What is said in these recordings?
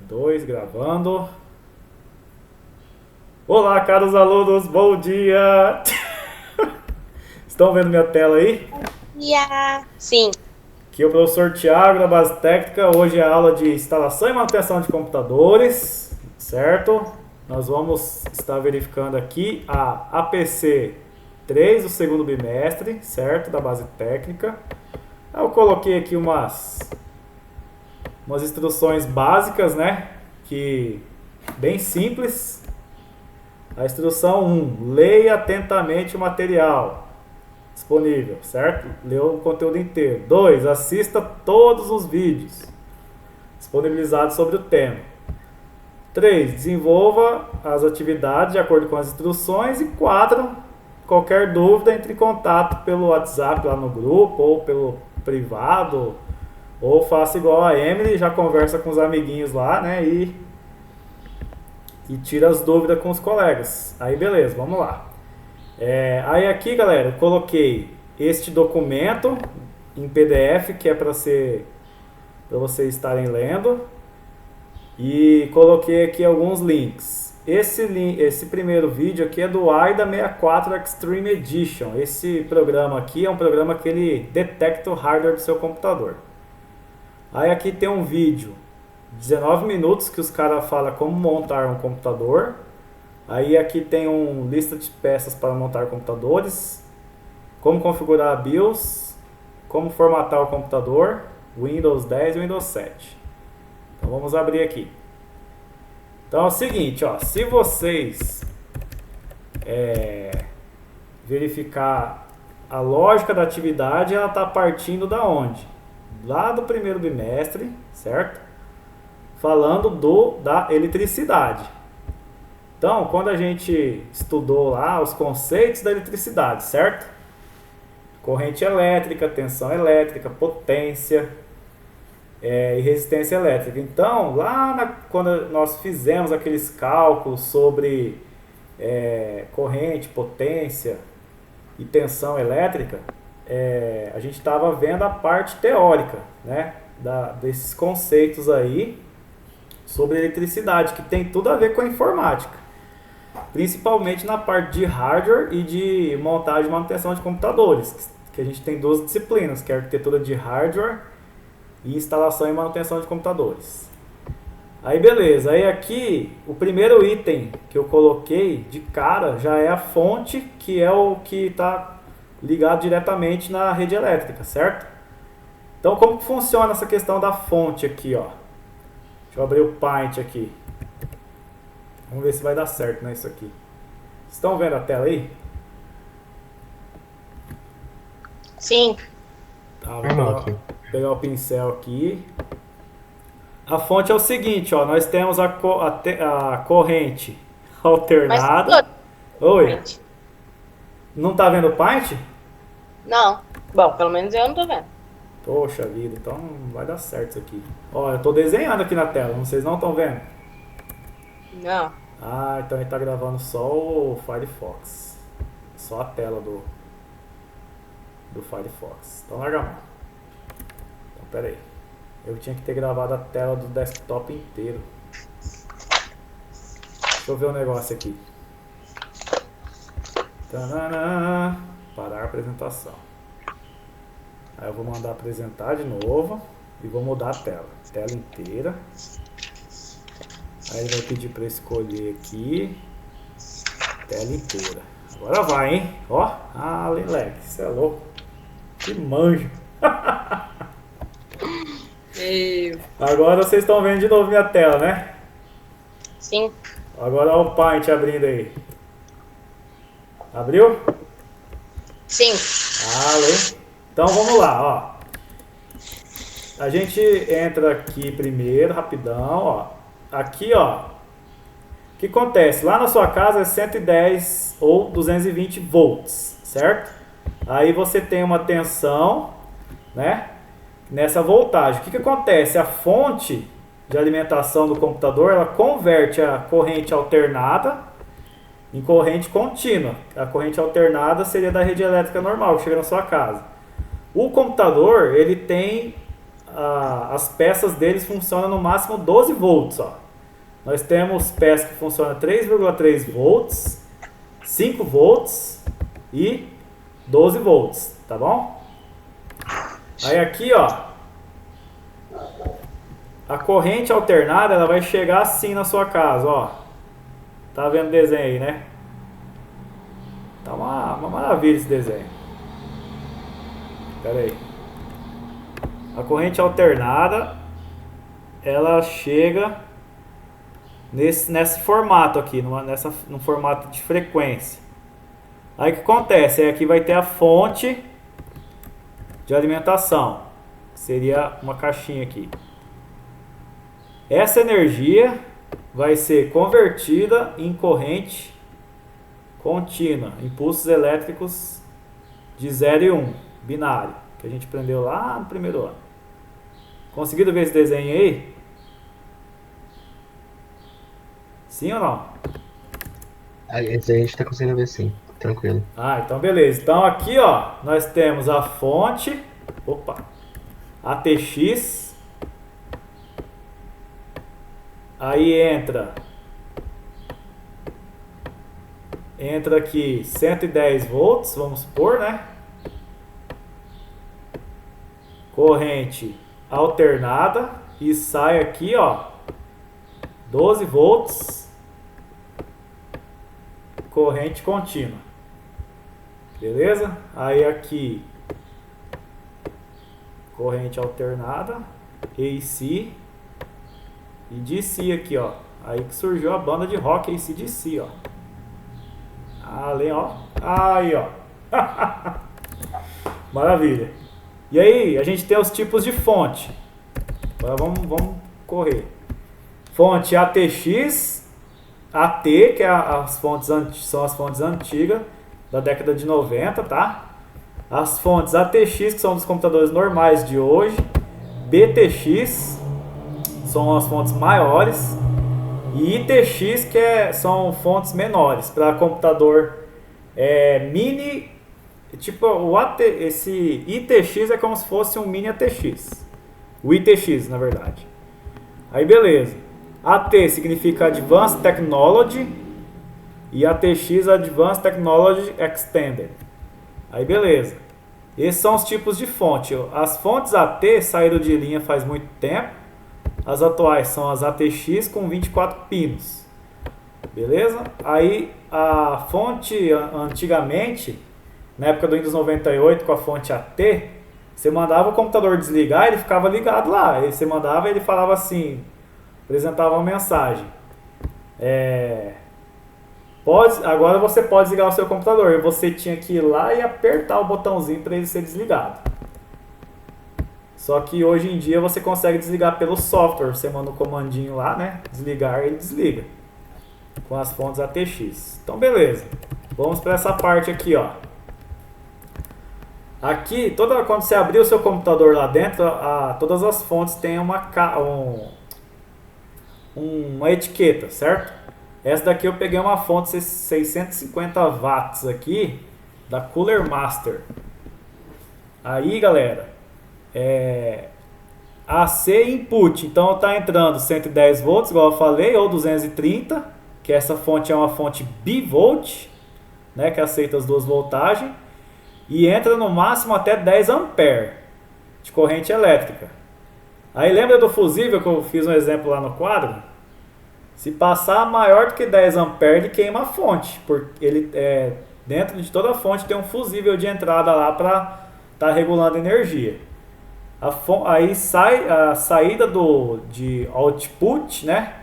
Dois, gravando. Olá, caros alunos, bom dia! Estão vendo minha tela aí? Sim. Aqui é o professor Thiago da Base Técnica. Hoje é a aula de instalação e manutenção de computadores, certo? Nós vamos estar verificando aqui a APC 3 do segundo bimestre, certo? Da Base Técnica. Eu coloquei aqui umas instruções básicas, né? Que bem simples. A instrução 1, leia atentamente o material disponível, certo? Lê o conteúdo inteiro. 2, assista todos os vídeos disponibilizados sobre o tema. 3, desenvolva as atividades de acordo com as instruções. E 4, qualquer dúvida, entre em contato pelo WhatsApp lá no grupo ou pelo privado, ou faça igual a Emily, já conversa com os amiguinhos lá, né? E tira as dúvidas com os colegas. Aí beleza, vamos lá. Aí aqui, galera, eu coloquei este documento em PDF que é para vocês estarem lendo, e coloquei aqui alguns links. Esse primeiro vídeo aqui é do AIDA 64 Extreme Edition. Esse programa aqui é um programa que ele detecta o hardware do seu computador. Aí aqui tem um vídeo 19 minutos que os caras falam como montar um computador. Aí aqui tem uma lista de peças para montar computadores, como configurar a BIOS, como formatar o computador, Windows 10 e Windows 7. Então vamos abrir aqui. Então é o seguinte, ó, se vocês verificar a lógica da atividade, ela está partindo da onde? Lá do primeiro bimestre, certo? Falando da eletricidade. Então, quando a gente estudou lá os conceitos da eletricidade, certo? Corrente elétrica, tensão elétrica, potência e resistência elétrica. Então, quando nós fizemos aqueles cálculos sobre corrente, potência e tensão elétrica, a gente estava vendo a parte teórica, né? Desses conceitos aí sobre eletricidade, que tem tudo a ver com a informática, principalmente na parte de hardware e de montagem e manutenção de computadores, que a gente tem duas disciplinas, que é a arquitetura de hardware e instalação e manutenção de computadores. Aí beleza, aí aqui o primeiro item que eu coloquei de cara já é a fonte, que é o que está ligado diretamente na rede elétrica, certo? Então como que funciona essa questão da fonte aqui, ó? Deixa eu abrir o Paint aqui. Vamos ver se vai dar certo, né, isso aqui. Estão vendo a tela aí? Sim. Tá, vou pegar o pincel aqui. A fonte é o seguinte, ó. Nós temos a corrente alternada. Oi? Não tá vendo o Paint? Não. Bom, pelo menos eu não tô vendo. Poxa vida, então vai dar certo isso aqui. Ó, eu tô desenhando aqui na tela, vocês não estão vendo? Não. Ah, então ele tá gravando só o Firefox. Só a tela do Firefox. Então larga a mão. Então pera aí. Eu tinha que ter gravado a tela do desktop inteiro. Deixa eu ver um negócio aqui. Tanana, parar a apresentação. Aí eu vou mandar apresentar de novo e vou mudar a tela. Tela inteira. Aí ele vai pedir para escolher aqui. Tela inteira. Agora vai, hein? Ó. Ah, Leleque, você é louco. Que manjo. Agora vocês estão vendo de novo minha tela, né? Sim. Agora olha o Paint abrindo aí. Abriu? Sim. Então vamos lá, ó. A gente entra aqui primeiro, rapidão, ó. Aqui, ó. O que acontece? Lá na sua casa é 110 ou 220 volts, certo? Aí você tem uma tensão, né? Nessa voltagem. O que acontece? A fonte de alimentação do computador, ela converte a corrente alternada em corrente contínua. A corrente alternada seria da rede elétrica normal, que chega na sua casa. O computador, ele tem as peças deles funcionam no máximo 12 volts. Ó. Nós temos peças que funcionam 3,3 volts, 5 volts e 12 volts, tá bom? Aí aqui, ó, a corrente alternada ela vai chegar assim na sua casa, ó. Tá vendo o desenho aí, né? Tá uma maravilha esse desenho. Pera aí. A corrente alternada ela chega nesse formato aqui, no formato de frequência. Aí o que acontece? Aí aqui vai ter a fonte de alimentação. Seria uma caixinha aqui. Essa energia vai ser convertida em corrente contínua, impulsos elétricos de 0 e 1, binário, que a gente aprendeu lá no primeiro ano. Conseguiram ver esse desenho aí? Sim ou não? Esse aí a gente tá conseguindo ver sim, tranquilo. Ah, então beleza. Então aqui, ó, nós temos a fonte, ATX. Aí entra aqui 110 volts, vamos supor, né? Corrente alternada e sai aqui, ó, 12 volts, corrente contínua. Beleza? Aí aqui corrente alternada, AC e DC aqui, ó. Aí que surgiu a banda de rock AC/DC, ó. Além, ó. Aí, ó. Maravilha. E aí, a gente tem os tipos de fonte. Agora vamos correr. Fonte ATX, AT, que é são as fontes antigas da década de 90, tá? As fontes ATX, que são dos computadores normais de hoje. BTX, são as fontes maiores. E ITX, que são fontes menores, para computador mini. Tipo, esse ITX é como se fosse um mini ATX. O ITX, na verdade. Aí, beleza. AT significa Advanced Technology. E ATX, Advanced Technology Extended. Aí, beleza. Esses são os tipos de fonte. As fontes AT saíram de linha faz muito tempo. As atuais são as ATX com 24 pinos. Beleza? Aí a fonte antigamente, na época do Windows 98 com a fonte AT, você mandava o computador desligar e ele ficava ligado lá. Aí você mandava e ele falava assim, apresentava uma mensagem. Agora você pode desligar o seu computador. E você tinha que ir lá e apertar o botãozinho para ele ser desligado. Só que hoje em dia você consegue desligar pelo software. Você manda um comandinho lá, né? Desligar e ele desliga. Com as fontes ATX. Então, beleza. Vamos para essa parte aqui, ó. Aqui, quando você abrir o seu computador lá dentro, todas as fontes têm uma etiqueta, certo? Essa daqui eu peguei uma fonte 650 watts aqui, da Cooler Master. Aí, galera, AC input, então está entrando 110 volts, igual eu falei, ou 230, que essa fonte é uma fonte bivolt, né, que aceita as duas voltagens, e entra no máximo até 10 ampere de corrente elétrica. Aí lembra do fusível que eu fiz um exemplo lá no quadro? Se passar maior do que 10 ampere, ele queima a fonte, porque ele dentro de toda a fonte tem um fusível de entrada lá para estar regulando a energia. Aí sai a saída de output, né?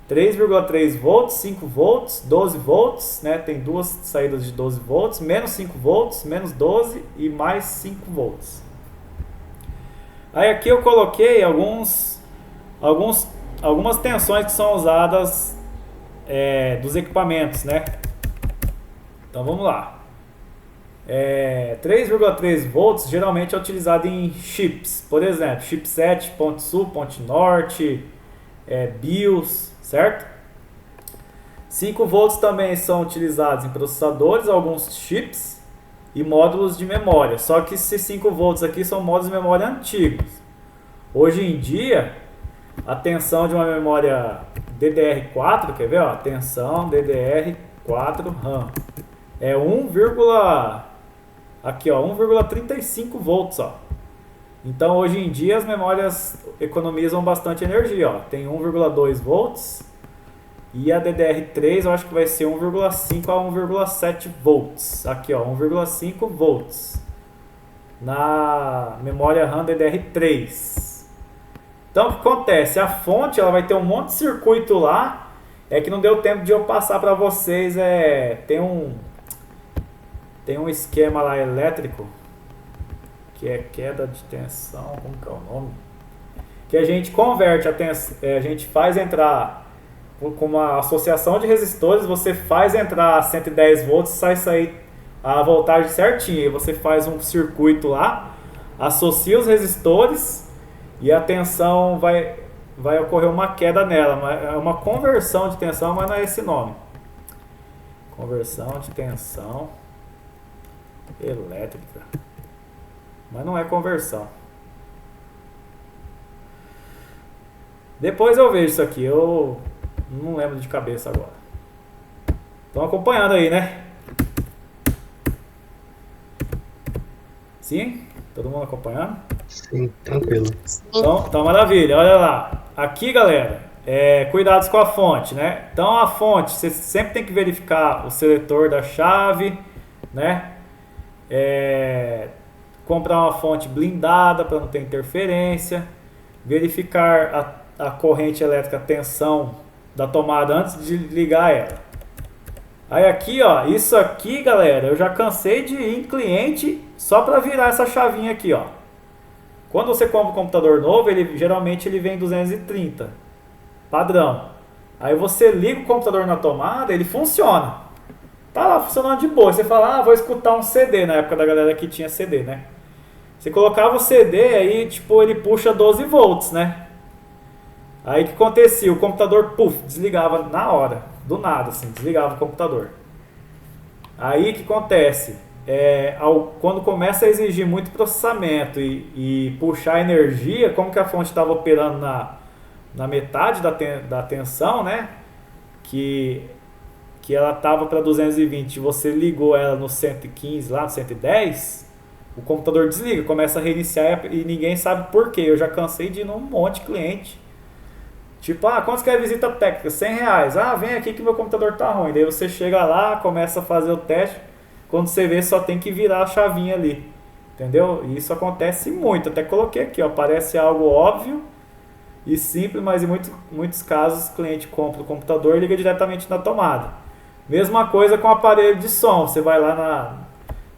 3,3 volts, 5 volts, 12 volts, né? Tem duas saídas de 12 volts, menos 5 volts, menos 12 e mais 5 volts. Aí aqui eu coloquei algumas tensões que são usadas dos equipamentos, né? Então vamos lá. 3,3 volts geralmente é utilizado em chips, por exemplo, chipset, ponte sul, ponte norte, BIOS, certo? 5 volts também são utilizados em processadores, alguns chips e módulos de memória, só que esses 5 volts aqui são módulos de memória antigos. Hoje em dia, a tensão de uma memória DDR4, quer ver? Ó, tensão DDR4 RAM é 1,35 volts, ó. Então hoje em dia as memórias economizam bastante energia, ó. Tem 1,2 volts e a DDR3 eu acho que vai ser 1,5 a 1,7 volts. Aqui, ó, 1,5 volts na memória RAM DDR3. Então o que acontece? A fonte ela vai ter um monte de circuito lá. É que não deu tempo de eu passar para vocês. Tem um esquema lá elétrico que é queda de tensão. Como que é o nome? Que a gente converte a gente faz entrar com uma associação de resistores. Você faz entrar 110 volts, sair a voltagem certinha. E você faz um circuito lá, associa os resistores. E a tensão vai ocorrer uma queda nela. É uma conversão de tensão, mas não é esse nome. Conversão de tensão elétrica. Mas não é conversão. Depois eu vejo isso aqui. Eu não lembro de cabeça agora. Estão acompanhando aí, né? Sim? Todo mundo acompanhando? Sim, tranquilo. Então maravilha, olha lá. Aqui, galera, cuidados com a fonte, né? Então a fonte, você sempre tem que verificar o seletor da chave, né? Comprar uma fonte blindada para não ter interferência. Verificar a corrente elétrica, a tensão da tomada antes de ligar ela. Aí aqui, ó, isso aqui, galera, eu já cansei de ir em cliente só para virar essa chavinha aqui, ó. Quando você compra um computador novo, geralmente ele vem 230, padrão. Aí você liga o computador na tomada, ele funciona. Tá lá funcionando de boa. Você fala, vou escutar um CD, na época da galera que tinha CD, né? Você colocava o CD, aí tipo, ele puxa 12 volts, né? Aí o que acontecia? O computador, desligava na hora, do nada, assim, desligava o computador. Aí o que acontece? Quando começa a exigir muito processamento e puxar energia, como que a fonte estava operando na metade da tensão, né? Que ela estava para 220, você ligou ela no 115, lá no 110, o computador desliga, começa a reiniciar e ninguém sabe por quê. Eu já cansei de ir num monte de cliente. Tipo, quanto que é a visita técnica? R$100. Vem aqui que meu computador tá ruim. Daí você chega lá, começa a fazer o teste. Quando você vê, só tem que virar a chavinha ali. Entendeu? E isso acontece muito. Até coloquei aqui, ó. Parece algo óbvio e simples, mas em muitos casos o cliente compra o computador e liga diretamente na tomada. Mesma coisa com o aparelho de som. Você vai lá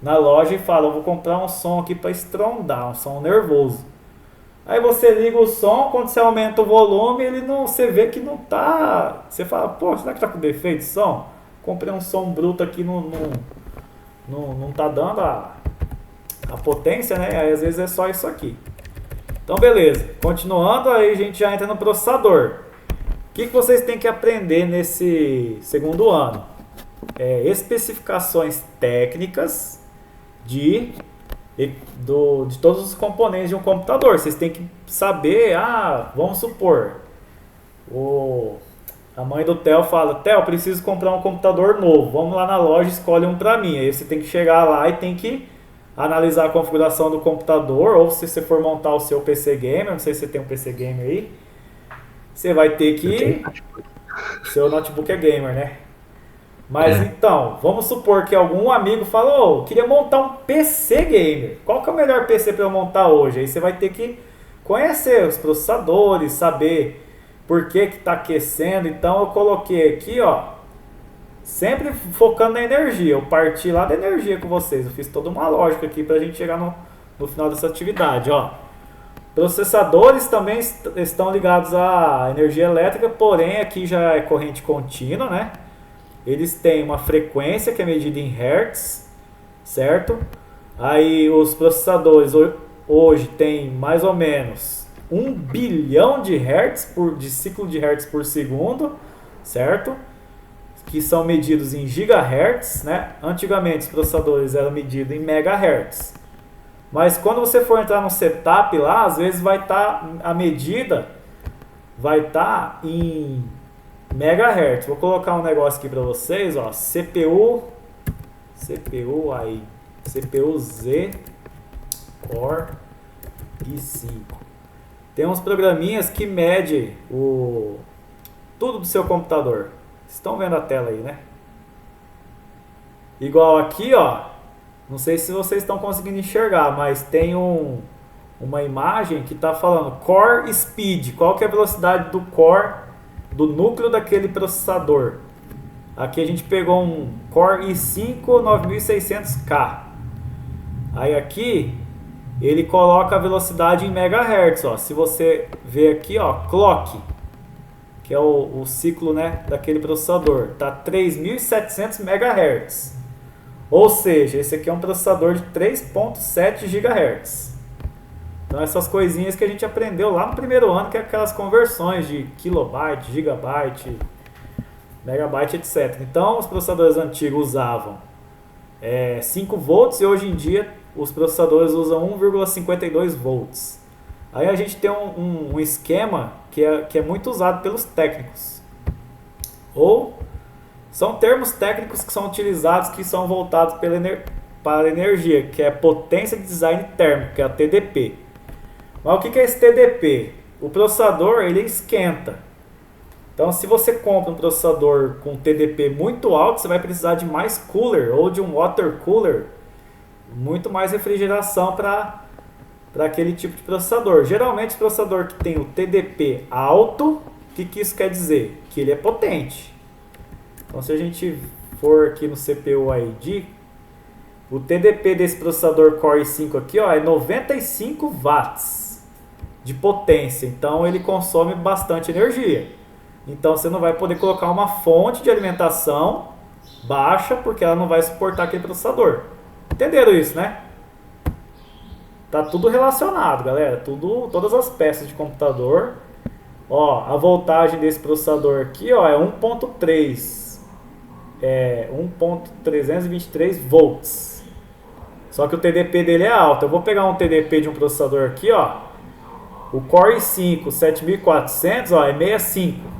na loja e fala, eu vou comprar um som aqui para estrondar, um som nervoso. Aí você liga o som, quando você aumenta o volume, você vê que não tá... Você fala, será que tá com defeito de som? Comprei um som bruto aqui, não tá dando a potência, né? Aí às vezes é só isso aqui. Então beleza, continuando, aí a gente já entra no processador. O que vocês têm que aprender nesse segundo ano? Especificações técnicas de todos os componentes de um computador. Vocês têm que saber, vamos supor, a mãe do Theo fala, Theo, preciso comprar um computador novo, vamos lá na loja, escolhe um pra mim. Aí você tem que chegar lá e tem que analisar a configuração do computador, ou se você for montar o seu PC Gamer, não sei se você tem um PC Gamer aí, você vai ter que... Seu notebook é gamer, né? Mas então, vamos supor que algum amigo falou, queria montar um PC gamer. Qual que é o melhor PC para eu montar hoje? Aí você vai ter que conhecer os processadores, saber por que está aquecendo. Então eu coloquei aqui, ó, sempre focando na energia. Eu parti lá da energia com vocês. Eu fiz toda uma lógica aqui para a gente chegar no final dessa atividade, ó. Processadores também estão ligados à energia elétrica, porém aqui já é corrente contínua, né? Eles têm uma frequência que é medida em Hertz, certo? Aí os processadores hoje têm mais ou menos 1 bilhão de Hertz, de ciclo de Hertz por segundo, certo? Que são medidos em gigahertz, né? Antigamente os processadores eram medidos em megahertz. Mas quando você for entrar no setup lá, às vezes vai estar a medida vai estar em megahertz. Vou colocar um negócio aqui para vocês, ó, CPU aí, CPU Z Core i5. Tem uns programinhas que medem tudo do seu computador. Estão vendo a tela aí, né? Igual aqui, ó. Não sei se vocês estão conseguindo enxergar, mas tem uma imagem que está falando Core Speed. Qual que é a velocidade do core, do núcleo daquele processador? Aqui a gente pegou um Core i5 9600K. Aí aqui ele coloca a velocidade em megahertz, ó. Se você ver aqui, ó, clock, que é o ciclo, né, daquele processador, tá 3700 megahertz. Ou seja, esse aqui é um processador de 3.7 GHz. Então essas coisinhas que a gente aprendeu lá no primeiro ano, que é aquelas conversões de kilobyte, gigabyte, megabyte, etc. Então os processadores antigos usavam 5 volts e hoje em dia os processadores usam 1,52 volts. Aí a gente tem um esquema que é muito usado pelos técnicos. Ou são termos técnicos que são utilizados, que são voltados para a energia, que é potência de design térmico, que é a TDP. Mas o que é esse TDP? O processador ele esquenta. Então se você compra um processador com TDP muito alto, você vai precisar de mais cooler ou de um water cooler, muito mais refrigeração para aquele tipo de processador. Geralmente o processador que tem o TDP alto, o que isso quer dizer? Que ele é potente. Então se a gente for aqui no CPU ID, o TDP desse processador Core i5 aqui, ó, é 95 watts de potência. Então ele consome bastante energia. Então você não vai poder colocar uma fonte de alimentação baixa, porque ela não vai suportar aquele processador. Entenderam isso, né? Tá tudo relacionado, galera. Todas as peças de computador. Ó, a voltagem desse processador aqui, ó, é 1.3. 1.323 volts. Só que o TDP dele é alto. Eu vou pegar um TDP de um processador aqui, ó. O Core i5 7400, ó, é 65.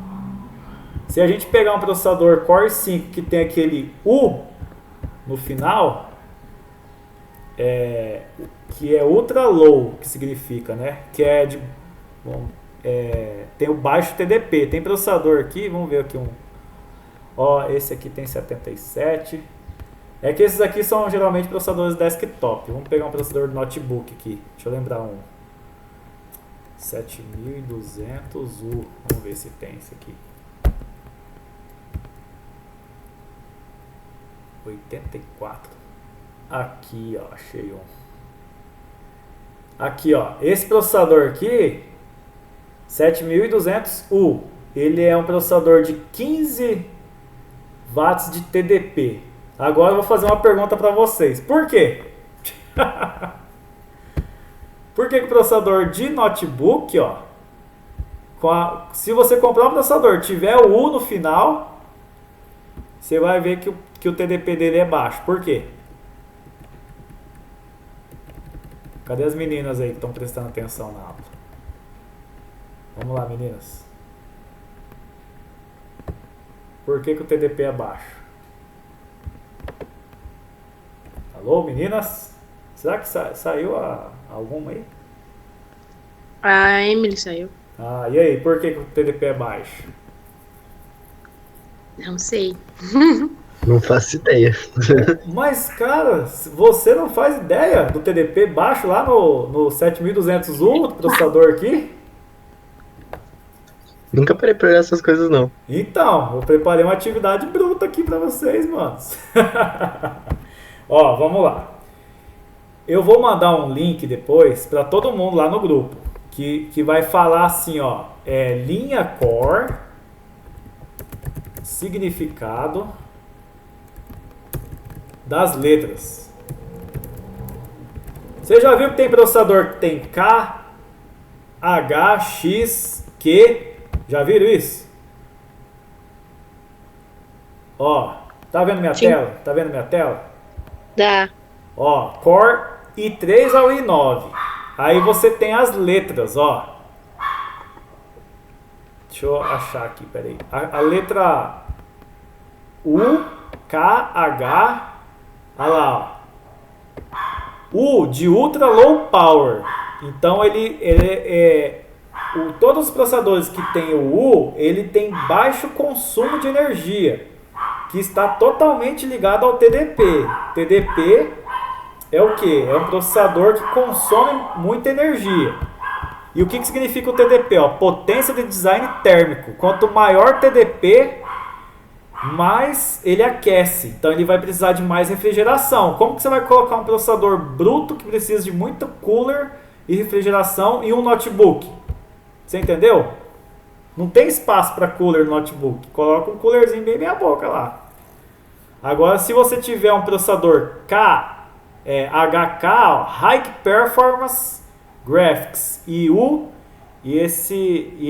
Se a gente pegar um processador Core i5 que tem aquele U no final, que é ultra low, que significa, né? Que é de tem o baixo TDP. Tem processador aqui, vamos ver aqui ó, esse aqui tem 77. É que esses aqui são geralmente processadores desktop. Vamos pegar um processador de notebook aqui. Deixa eu lembrar um 7200U. Vamos ver se tem esse aqui. 84. Aqui, ó, achei um. Aqui, ó, esse processador aqui, 7200U, ele é um processador de 15 watts de TDP. Agora eu vou fazer uma pergunta para vocês. Por quê? Por que o processador de notebook, ó, se você comprar um processador tiver o U no final, você vai ver que o TDP dele é baixo. Por quê? Cadê as meninas aí que estão prestando atenção na aula? Vamos lá, meninas. Por que o TDP é baixo? Alô, meninas? Será que saiu alguma aí? A Emily saiu. Ah, e aí? Por que o TDP é baixo? Não sei. Não faço ideia. Mas, cara, você não faz ideia do TDP baixo lá no 7200U, do processador aqui? Nunca parei pra olhar essas coisas, não. Então, eu preparei uma atividade bruta aqui pra vocês, manos. Ó, vamos lá. Eu vou mandar um link depois pra todo mundo lá no grupo, que vai falar assim, ó, linha core, significado das letras. Você já viu que tem processador que tem K, H, X, Q? Já viram isso? Ó, tá vendo minha Sim. tela? Tá vendo minha tela? Dá. Ó, Core i3 ao i9. Aí você tem as letras, ó. Deixa eu achar aqui, peraí. A letra U, K, H. Olha lá, ó. U de Ultra Low Power. Então todos os processadores que tem o U, ele tem baixo consumo de energia, que está totalmente ligado ao TDP. TDP é o que? É um processador que consome muita energia. E o que significa o TDP? Ó, potência de design térmico. Quanto maior TDP, mais ele aquece. Então ele vai precisar de mais refrigeração. Como que você vai colocar um processador bruto que precisa de muito cooler e refrigeração em um notebook? Você entendeu? Não tem espaço para cooler no notebook. Coloca um coolerzinho bem meia boca lá. Agora, se você tiver um processador HK, ó, High Performance Graphics IU, e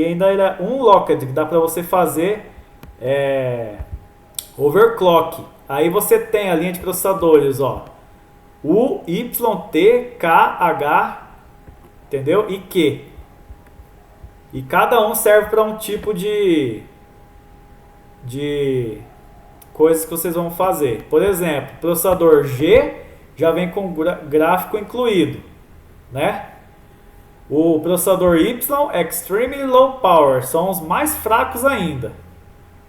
ainda ele é unlocked, que dá para você fazer overclock. Aí você tem a linha de processadores, ó, U, Y, T, K, H, entendeu? E Q. E cada um serve para um tipo de coisas que vocês vão fazer. Por exemplo, processador G já vem com gráfico incluído, né? O processador Y, Extremely Low Power, são os mais fracos ainda.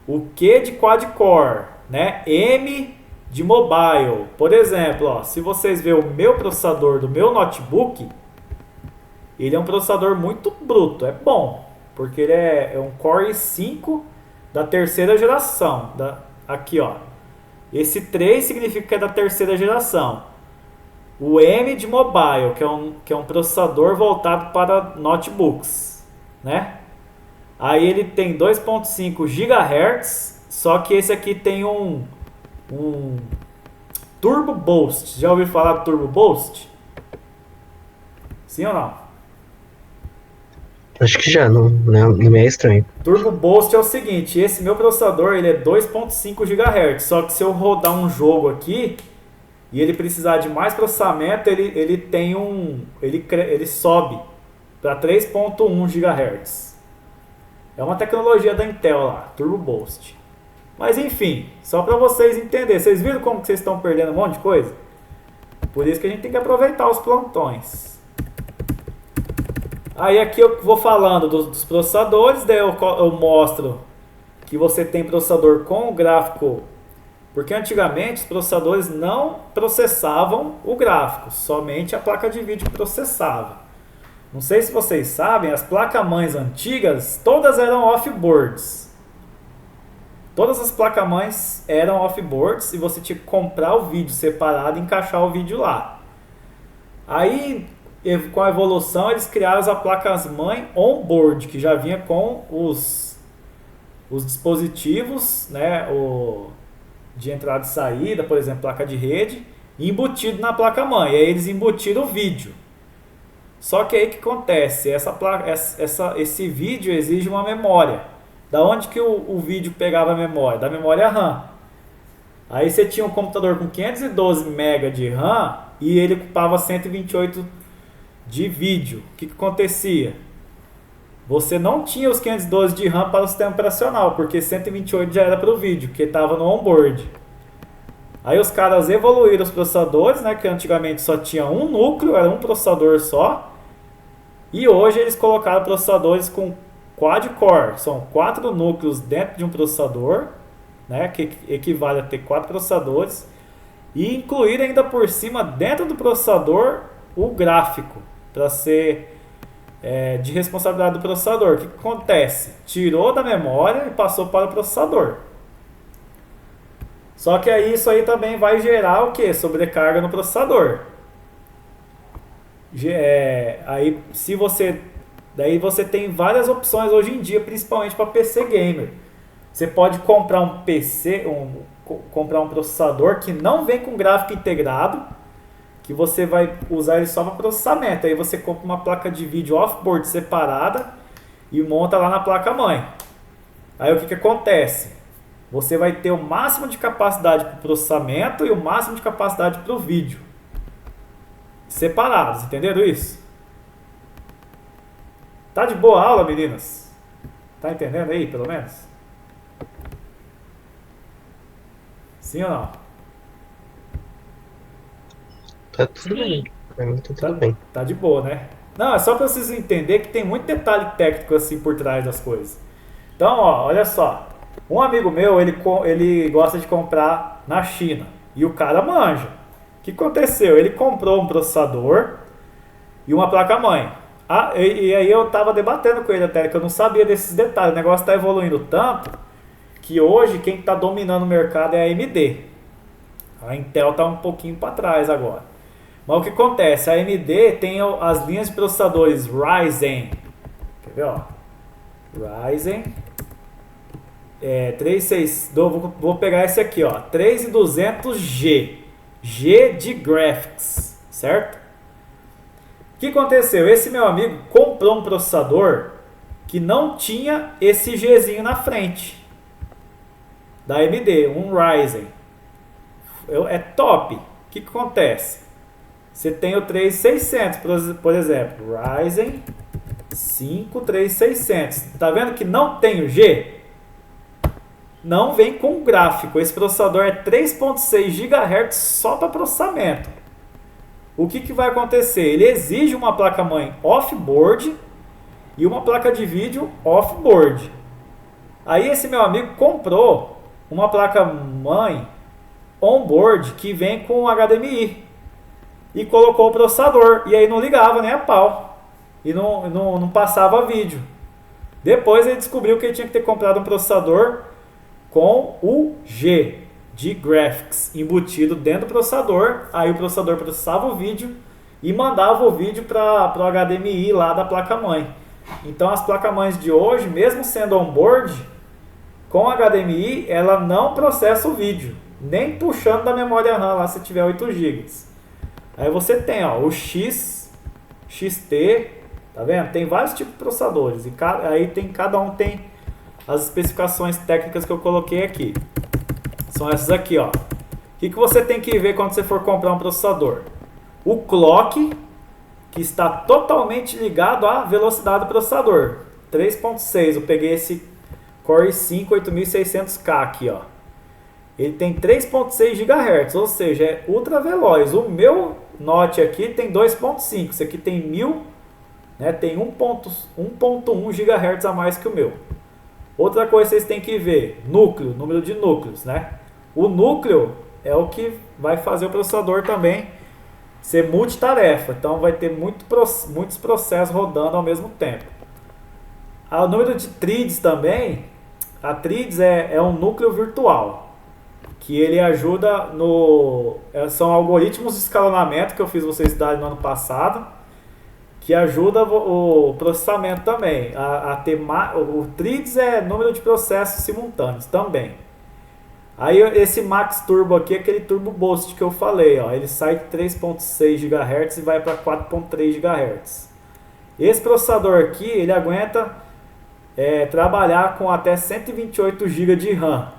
O Q de quad-core, né? M de mobile. Por exemplo, ó, se vocês verem o meu processador do meu notebook, ele é um processador muito bruto, é bom, porque ele é um Core i5 da terceira geração. Aqui, ó, esse 3 significa que é da terceira geração. O M de mobile, que é um processador voltado para notebooks, né? Aí ele tem 2.5 GHz, só que esse aqui tem um Turbo Boost. Já ouviu falar do Turbo Boost? Sim ou não? Acho que já, não é estranho. Turbo Boost é o seguinte, esse meu processador ele é 2.5 GHz, só que se eu rodar um jogo aqui e ele precisar de mais processamento, ele sobe para 3.1 GHz. É uma tecnologia da Intel lá, Turbo Boost. Mas enfim, só para vocês entenderem, vocês viram como que vocês estão perdendo um monte de coisa? Por isso que a gente tem que aproveitar os plantões. Aí aqui eu vou falando dos processadores, daí eu mostro que você tem processador com o gráfico, porque antigamente os processadores não processavam o gráfico, somente a placa de vídeo processava. Não sei se vocês sabem, as placas-mães antigas, todas eram off-boards. Todas as placas-mães eram off-boards e você tinha que comprar o vídeo separado e encaixar o vídeo lá. Aí, com a evolução, eles criaram as placas-mãe on-board, que já vinha com os dispositivos, né, de entrada e saída, por exemplo, placa de rede, embutido na placa-mãe. E aí eles embutiram o vídeo. Só que aí o que acontece? Esse vídeo exige uma memória. Da onde que o vídeo pegava a memória? Da memória RAM. Aí você tinha um computador com 512 MB de RAM e ele ocupava 128 de vídeo. O que acontecia? Você não tinha os 512 de RAM para o sistema operacional, porque 128 já era para o vídeo, que estava no onboard. Aí os caras evoluíram os processadores, né, que antigamente só tinha um núcleo, era um processador só. E hoje eles colocaram processadores com quad-core, são 4 núcleos dentro de um processador, né, que equivale a ter 4 processadores. E incluir ainda por cima, dentro do processador, o gráfico, para ser de responsabilidade do processador. O que acontece? Tirou da memória e passou para o processador. Só que aí isso aí também vai gerar o que? Sobrecarga no processador. Aí daí você tem várias opções hoje em dia, principalmente para PC gamer. Você pode comprar um PC, comprar um processador que não vem com gráfico integrado, que você vai usar ele só para processamento. Aí você compra uma placa de vídeo off-board separada e monta lá na placa-mãe. Aí o que acontece? Você vai ter o máximo de capacidade para o processamento e o máximo de capacidade para o vídeo. separados, entenderam isso? Tá de boa a aula, meninas? Tá entendendo aí, pelo menos? Sim ou não? Tá tudo bem. Pra mim tá tudo bem. Tá de boa, né? Não, é só pra vocês entenderem que tem muito detalhe técnico assim por trás das coisas. Então, ó, olha só. Um amigo meu, ele gosta de comprar na China. E o cara manja. O que aconteceu? Ele comprou um processador e uma placa-mãe. E aí eu tava debatendo com ele até, que eu não sabia desses detalhes. O negócio tá evoluindo tanto que hoje quem tá dominando o mercado é a AMD. A Intel tá um pouquinho para trás agora. Mas o que acontece? A AMD tem as linhas de processadores Ryzen. Quer ver, ó? Ryzen 36, vou pegar esse aqui, ó, 3200G, G de Graphics, certo? O que aconteceu? Esse meu amigo comprou um processador que não tinha esse Gzinho na frente, da AMD, um Ryzen. É top. O que acontece? Você tem o 3600, por exemplo, Ryzen 5 3600. Tá vendo que não tem o G? Não vem com gráfico. Esse processador é 3.6 GHz só para processamento. O que vai acontecer? Ele exige uma placa-mãe off-board e uma placa de vídeo off-board. Aí esse meu amigo comprou uma placa-mãe on-board que vem com HDMI e colocou o processador. E aí não ligava nem a pau. E não passava vídeo. Depois ele descobriu que ele tinha que ter comprado um processador com o G de Graphics embutido dentro do processador. Aí o processador processava o vídeo e mandava o vídeo para o HDMI lá da placa-mãe. Então as placas-mães de hoje, mesmo sendo on-board, com HDMI, ela não processa o vídeo, nem puxando da memória RAM lá se tiver 8 GB. Aí você tem, ó, o X, XT, tá vendo? Tem vários tipos de processadores e aí cada um tem as especificações técnicas que eu coloquei aqui. São essas aqui, ó. O que você tem que ver quando você for comprar um processador? O clock, que está totalmente ligado à velocidade do processador. 3.6, eu peguei esse Core i5 8600K aqui, ó. Ele tem 3.6 GHz, ou seja, é ultra veloz. O meu Note aqui tem 2.5, esse aqui tem 1000, né, tem 1.1 GHz a mais que o meu. Outra coisa que vocês têm que ver, núcleo, número de núcleos, né? O núcleo é o que vai fazer o processador também ser multitarefa, então vai ter muitos processos rodando ao mesmo tempo. O número de threads também, a threads é um núcleo virtual, que ele ajuda são algoritmos de escalonamento que eu fiz vocês estudarem no ano passado, que ajuda o processamento também. O threads é número de processos simultâneos também. Aí esse Max Turbo aqui é aquele Turbo Boost que eu falei, ó, ele sai de 3.6 GHz e vai para 4.3 GHz. Esse processador aqui, ele aguenta trabalhar com até 128 GB de RAM.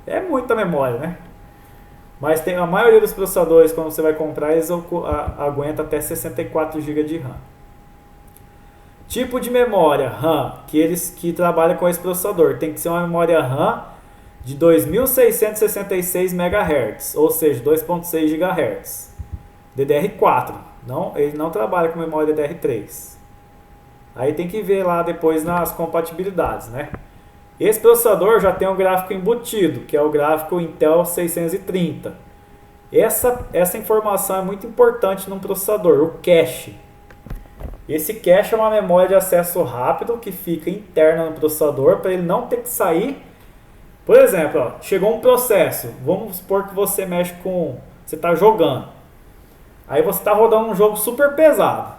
É muita memória, né? Mas a maioria dos processadores, quando você vai comprar, eles aguentam até 64 GB de RAM. Tipo de memória RAM que trabalha com esse processador tem que ser uma memória RAM de 2666 MHz, ou seja, 2.6 GHz. DDR4, ele não trabalha com memória DDR3. Aí tem que ver lá depois nas compatibilidades, né? Esse processador já tem um gráfico embutido, que é o gráfico Intel 630. Essa informação é muito importante num processador, o cache. Esse cache é uma memória de acesso rápido que fica interna no processador para ele não ter que sair. Por exemplo, ó, chegou um processo, vamos supor que você você está jogando. Aí você está rodando um jogo super pesado.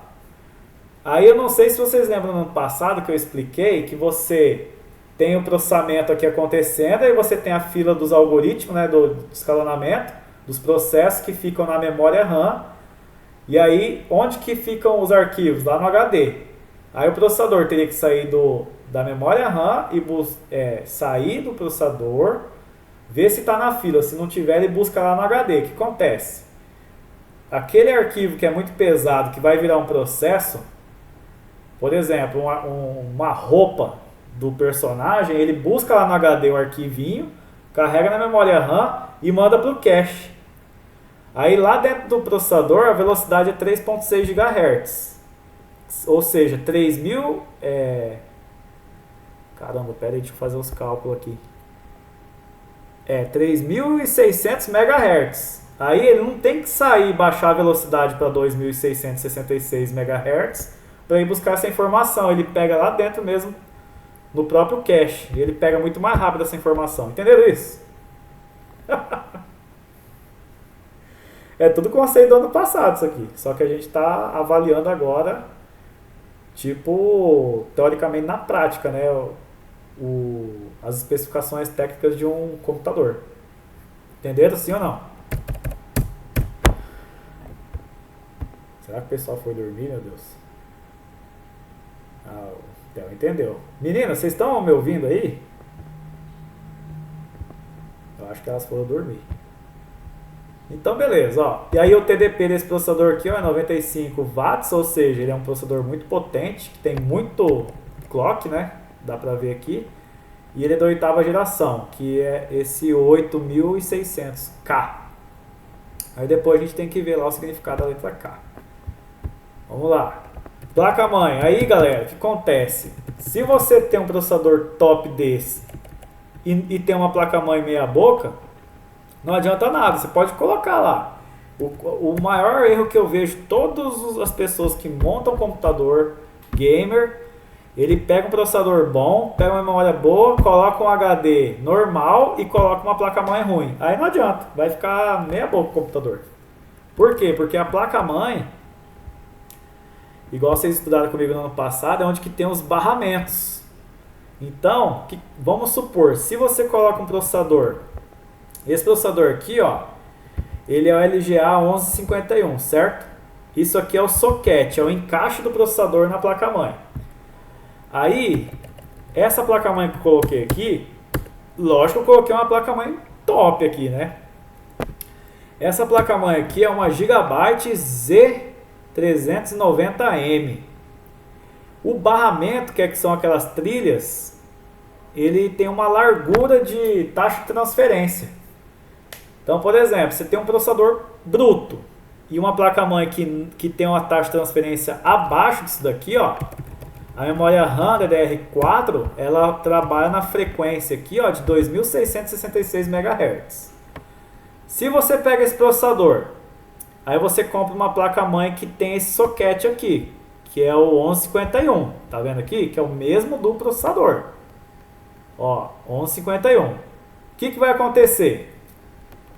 Aí eu não sei se vocês lembram no ano passado que eu expliquei que você tem o processamento aqui acontecendo, aí você tem a fila dos algoritmos, né, do escalonamento, dos processos que ficam na memória RAM. E aí, onde que ficam os arquivos? Lá no HD. Aí o processador teria que sair da memória RAM e sair do processador, ver se está na fila. Se não tiver, ele busca lá no HD. O que acontece? aquele arquivo que é muito pesado, que vai virar um processo, por exemplo, uma roupa do personagem, ele busca lá no HD o arquivinho, carrega na memória RAM e manda para o cache. Aí lá dentro do processador a velocidade é 3.6 GHz. Ou seja, 3.000... Caramba, pera aí, deixa eu fazer os cálculos aqui. 3.600 MHz. Aí ele não tem que sair e baixar a velocidade para 2.666 MHz para ir buscar essa informação. Ele pega lá dentro mesmo, no próprio cache. E ele pega muito mais rápido essa informação. Entenderam isso? É tudo conceito do ano passado isso aqui. Só que a gente está avaliando agora, tipo, teoricamente na prática, né? As especificações técnicas de um computador. Entenderam sim ou não? Será que o pessoal foi dormir, meu Deus? O Theo entendeu. Meninas, vocês estão me ouvindo aí? Eu acho que elas foram dormir. Então, beleza, ó. E aí o TDP desse processador aqui, ó, é 95 watts, ou seja, ele é um processador muito potente, que tem muito clock, né? Dá pra ver aqui. E ele é da 8ª geração, que é esse 8600K. Aí depois a gente tem que ver lá o significado da letra K. Vamos lá. Placa-mãe. Aí, galera, o que acontece? Se você tem um processador top desse e tem uma placa-mãe meia boca, não adianta nada, você pode colocar lá. O maior erro que eu vejo todas as pessoas que montam computador gamer, ele pega um processador bom, pega uma memória boa, coloca um HD normal e coloca uma placa-mãe ruim. Aí não adianta, vai ficar meia boca o computador. Por quê? Porque a placa-mãe, igual vocês estudaram comigo no ano passado, é onde que tem os barramentos. Então, vamos supor, se você coloca um processador, esse processador aqui, ó, ele é o LGA 1151, certo? Isso aqui é o socket, é o encaixe do processador na placa-mãe. Aí, essa placa-mãe que eu coloquei aqui, lógico que eu coloquei uma placa-mãe top aqui, né? Essa placa-mãe aqui é uma Gigabyte Z390M. O barramento, que são aquelas trilhas, ele tem uma largura de taxa de transferência. Então, por exemplo, você tem um processador bruto e uma placa-mãe que tem uma taxa de transferência abaixo disso daqui, ó. A memória RAM DDR4, ela trabalha na frequência aqui, ó, de 2.666 MHz. Se você pega esse processador, aí você compra uma placa-mãe que tem esse socket aqui, que é o 1151. Tá vendo aqui? Que é o mesmo do processador. Ó, 1151. O que vai acontecer?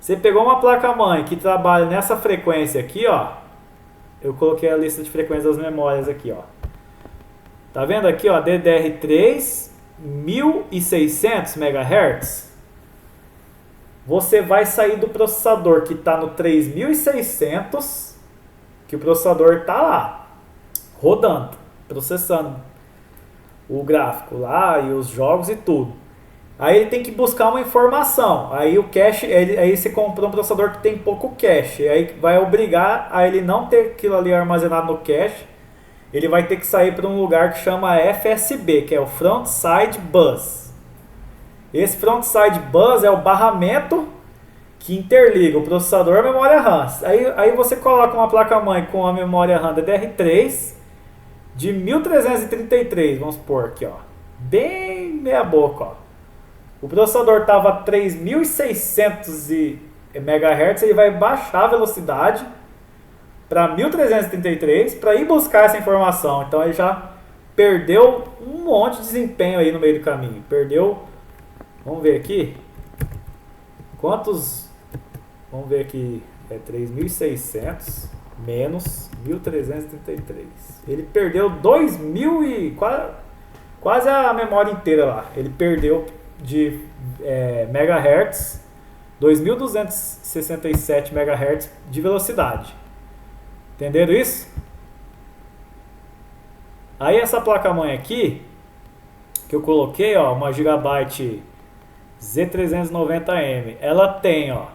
Você pegou uma placa-mãe que trabalha nessa frequência aqui, ó. Eu coloquei a lista de frequências das memórias aqui, ó. Tá vendo aqui, ó, DDR3, 1600 MHz. Você vai sair do processador que está no 3600, que o processador está lá, rodando, processando o gráfico lá e os jogos e tudo. Aí ele tem que buscar uma informação. Aí o cache, aí você comprou um processador que tem pouco cache, aí vai obrigar a ele não ter aquilo ali armazenado no cache. Ele vai ter que sair para um lugar que chama FSB, que é o Frontside Bus. Esse Frontside Bus é o barramento que interliga o processador e a memória RAM. Aí você coloca uma placa-mãe com a memória RAM DDR3 de 1333, vamos supor aqui, ó. Bem meia boca, ó. O processador estava 3600 MHz, ele vai baixar a velocidade para 1333 para ir buscar essa informação. Então ele já perdeu um monte de desempenho aí no meio do caminho. Perdeu, vamos ver aqui, quantos, vamos ver aqui, é 3600 menos 1333. Ele perdeu 2000 e quase a memória inteira lá. Ele perdeu de megahertz, 2267 MHz de velocidade. Entenderam isso? Aí essa placa-mãe aqui, que eu coloquei, ó, uma Gigabyte Z390M, ela tem, ó,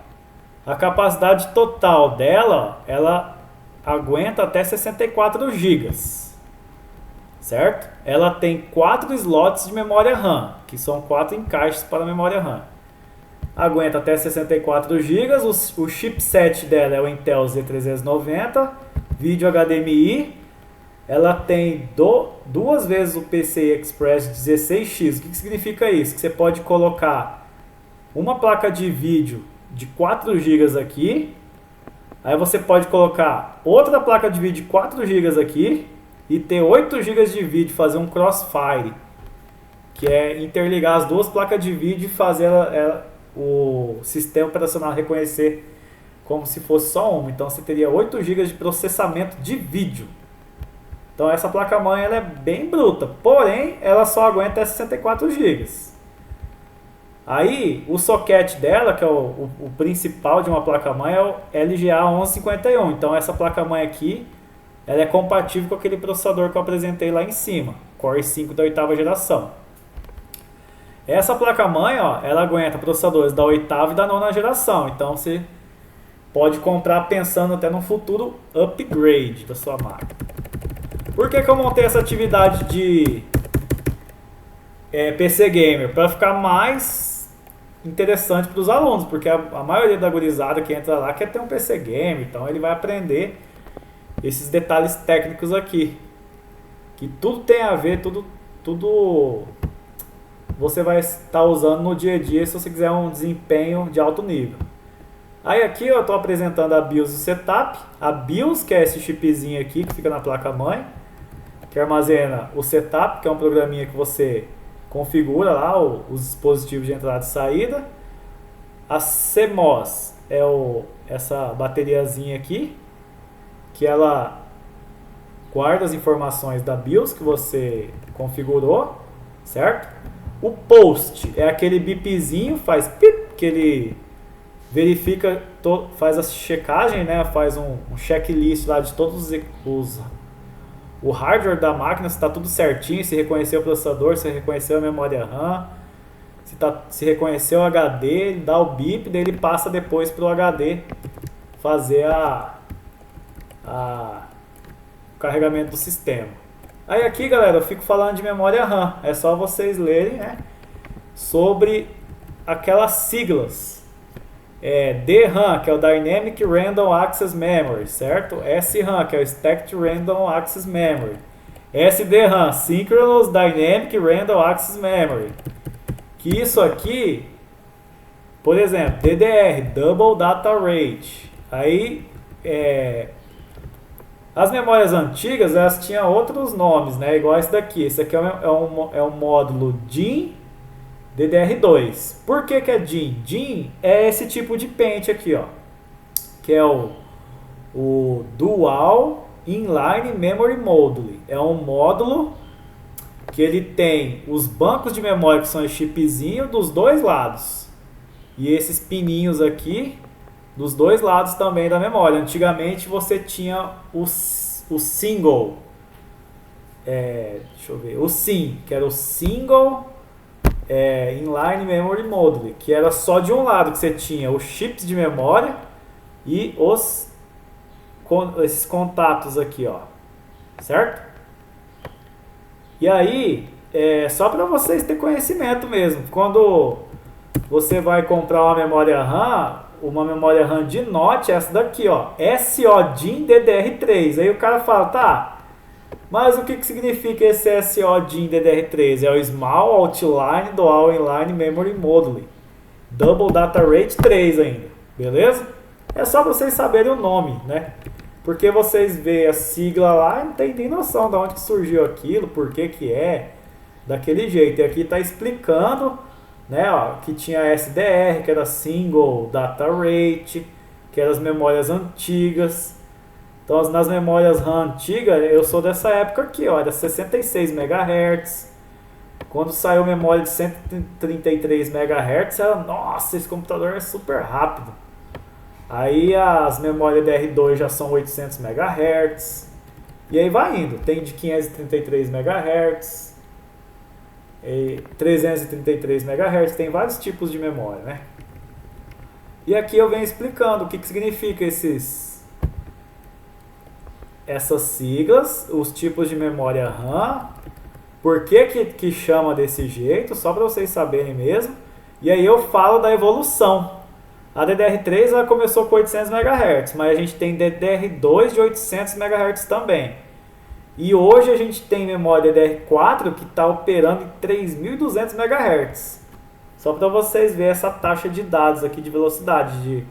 A capacidade total dela, ela aguenta até 64 GB, certo? Ela tem 4 slots de memória RAM, que são 4 encaixes para a memória RAM. Aguenta até 64 GB, o chipset dela é o Intel Z390, vídeo HDMI. Ela tem duas vezes o PCI Express 16X. O que significa isso? Que você pode colocar uma placa de vídeo de 4 GB aqui, aí você pode colocar outra placa de vídeo de 4 GB aqui e ter 8 GB de vídeo, fazer um crossfire, que é interligar as duas placas de vídeo e fazer o sistema operacional reconhecer como se fosse só uma. Então você teria 8 GB de processamento de vídeo. Então essa placa-mãe ela é bem bruta, porém ela só aguenta 64 GB. Aí o socket dela, que é o principal de uma placa-mãe, é o LGA 1151. Então essa placa-mãe aqui ela é compatível com aquele processador que eu apresentei lá em cima, Core i5 da 8ª geração. Essa placa-mãe, ela aguenta processadores da 8ª e da 9ª geração. Então você pode comprar pensando até no futuro upgrade da sua máquina. Por que eu montei essa atividade de PC Gamer? Para ficar mais interessante para os alunos, porque a maioria da gurizada que entra lá quer ter um PC Gamer, então ele vai aprender esses detalhes técnicos aqui, que tudo tem a ver, tudo você vai estar usando no dia a dia se você quiser um desempenho de alto nível. Aí aqui eu estou apresentando a BIOS e o setup. A BIOS, que é esse chipzinho aqui que fica na placa-mãe, que armazena o setup, que é um programinha que você configura lá os dispositivos de entrada e saída. A CMOS é essa bateriazinha aqui, que ela guarda as informações da BIOS que você configurou, certo? O POST é aquele bipzinho, faz pip, que ele verifica, faz a checagem, né? Faz um checklist lá de todos o hardware da máquina, se está tudo certinho, se reconheceu o processador, se reconheceu a memória RAM, se reconheceu o HD, ele dá o bip, daí ele passa depois para o HD fazer o carregamento do sistema. Aí aqui, galera, eu fico falando de memória RAM, é só vocês lerem, né, sobre aquelas siglas. DRAM, que é o Dynamic Random Access Memory, certo? SRAM, que é o Stacked Random Access Memory. SDRAM, Synchronous Dynamic Random Access Memory. Que isso aqui, por exemplo, DDR, Double Data Rate. Aí, as memórias antigas, elas tinham outros nomes, né? Igual esse daqui. Esse aqui é um módulo DIMM DDR2. Por que é DIMM? DIMM é esse tipo de pente aqui, ó, que é o Dual Inline Memory Module. É um módulo que ele tem os bancos de memória, que são esse chipzinho, dos dois lados. E esses pininhos aqui dos dois lados também da memória. Antigamente você tinha o single, deixa eu ver, o SIM, que era o Single Inline Memory Module, que era só de um lado, que você tinha os chips de memória e esses contatos aqui, ó, certo? E aí, só para vocês terem conhecimento mesmo, quando você vai comprar uma memória RAM de Note, essa daqui, ó, SODIMM DDR3. Aí o cara fala, tá, mas o que significa esse SODIMM DDR3? É o Small Outline Dual Inline Memory Module, Double Data Rate 3 ainda, beleza? É só vocês saberem o nome, né? Porque vocês veem a sigla lá e não tem nem noção de onde que surgiu aquilo, por que é daquele jeito. E aqui está explicando, né, ó, que tinha SDR, que era Single Data Rate, que eram as memórias antigas. Então, nas memórias RAM antigas, eu sou dessa época aqui, ó, era 66 MHz. Quando saiu memória de 133 MHz, era, nossa, esse computador é super rápido. Aí as memórias DR2 já são 800 MHz. E aí vai indo. Tem de 533 MHz, 333 MHz, tem vários tipos de memória, né? E aqui eu venho explicando o que significa essas siglas, os tipos de memória RAM, por que chama desse jeito, só para vocês saberem mesmo. E aí eu falo da evolução. A DDR3 ela começou com 800 MHz, mas a gente tem DDR2 de 800 MHz também. E hoje a gente tem memória DDR4 que está operando em 3.200 MHz. Só para vocês verem essa taxa de dados aqui de velocidade, de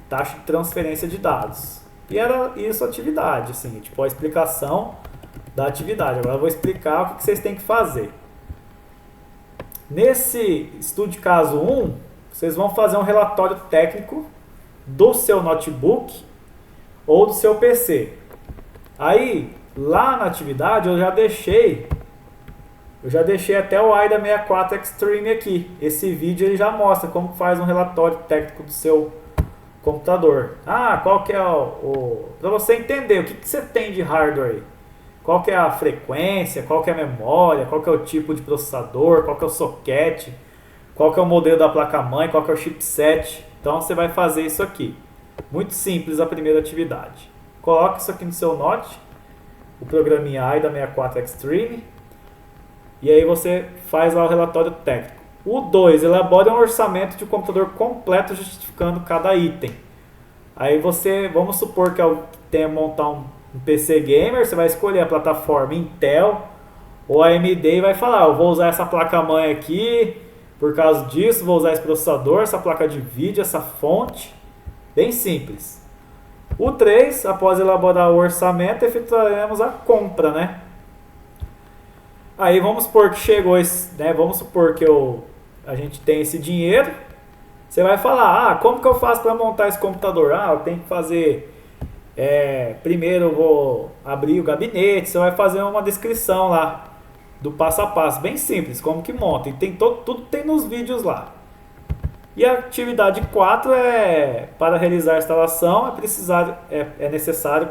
taxa de transferência de dados. E era isso a atividade, assim, tipo a explicação da atividade. Agora eu vou explicar o que vocês têm que fazer. Nesse estudo de caso 1, vocês vão fazer um relatório técnico do seu notebook ou do seu PC. Aí, lá na atividade, eu já deixei até o AIDA 64 Extreme aqui. Esse vídeo ele já mostra como faz um relatório técnico do seu computador. Qual que é para você entender o que você tem de hardware aí. Qual que é a frequência, qual que é a memória, qual que é o tipo de processador, qual que é o socket, qual que é o modelo da placa-mãe, qual que é o chipset. Então você vai fazer isso aqui. Muito simples a primeira atividade. Coloque isso aqui no seu Note, o programinha AIDA 64 Extreme, e aí você faz lá o relatório técnico. O 2, elabore um orçamento de um computador completo justificando cada item. Aí vamos supor que tenha montar um PC gamer, você vai escolher a plataforma Intel ou AMD e vai falar, eu vou usar essa placa-mãe aqui, por causa disso, vou usar esse processador, essa placa de vídeo, essa fonte. Bem simples. O 3, após elaborar o orçamento, efetuaremos a compra, né? Aí vamos supor que chegou vamos supor que a gente tem esse dinheiro. Você vai falar, como que eu faço para montar esse computador? Eu tenho que fazer... primeiro eu vou abrir o gabinete, você vai fazer uma descrição lá do passo a passo, bem simples, como que monta. E tem tudo tem nos vídeos lá. E a atividade 4 para realizar a instalação é necessário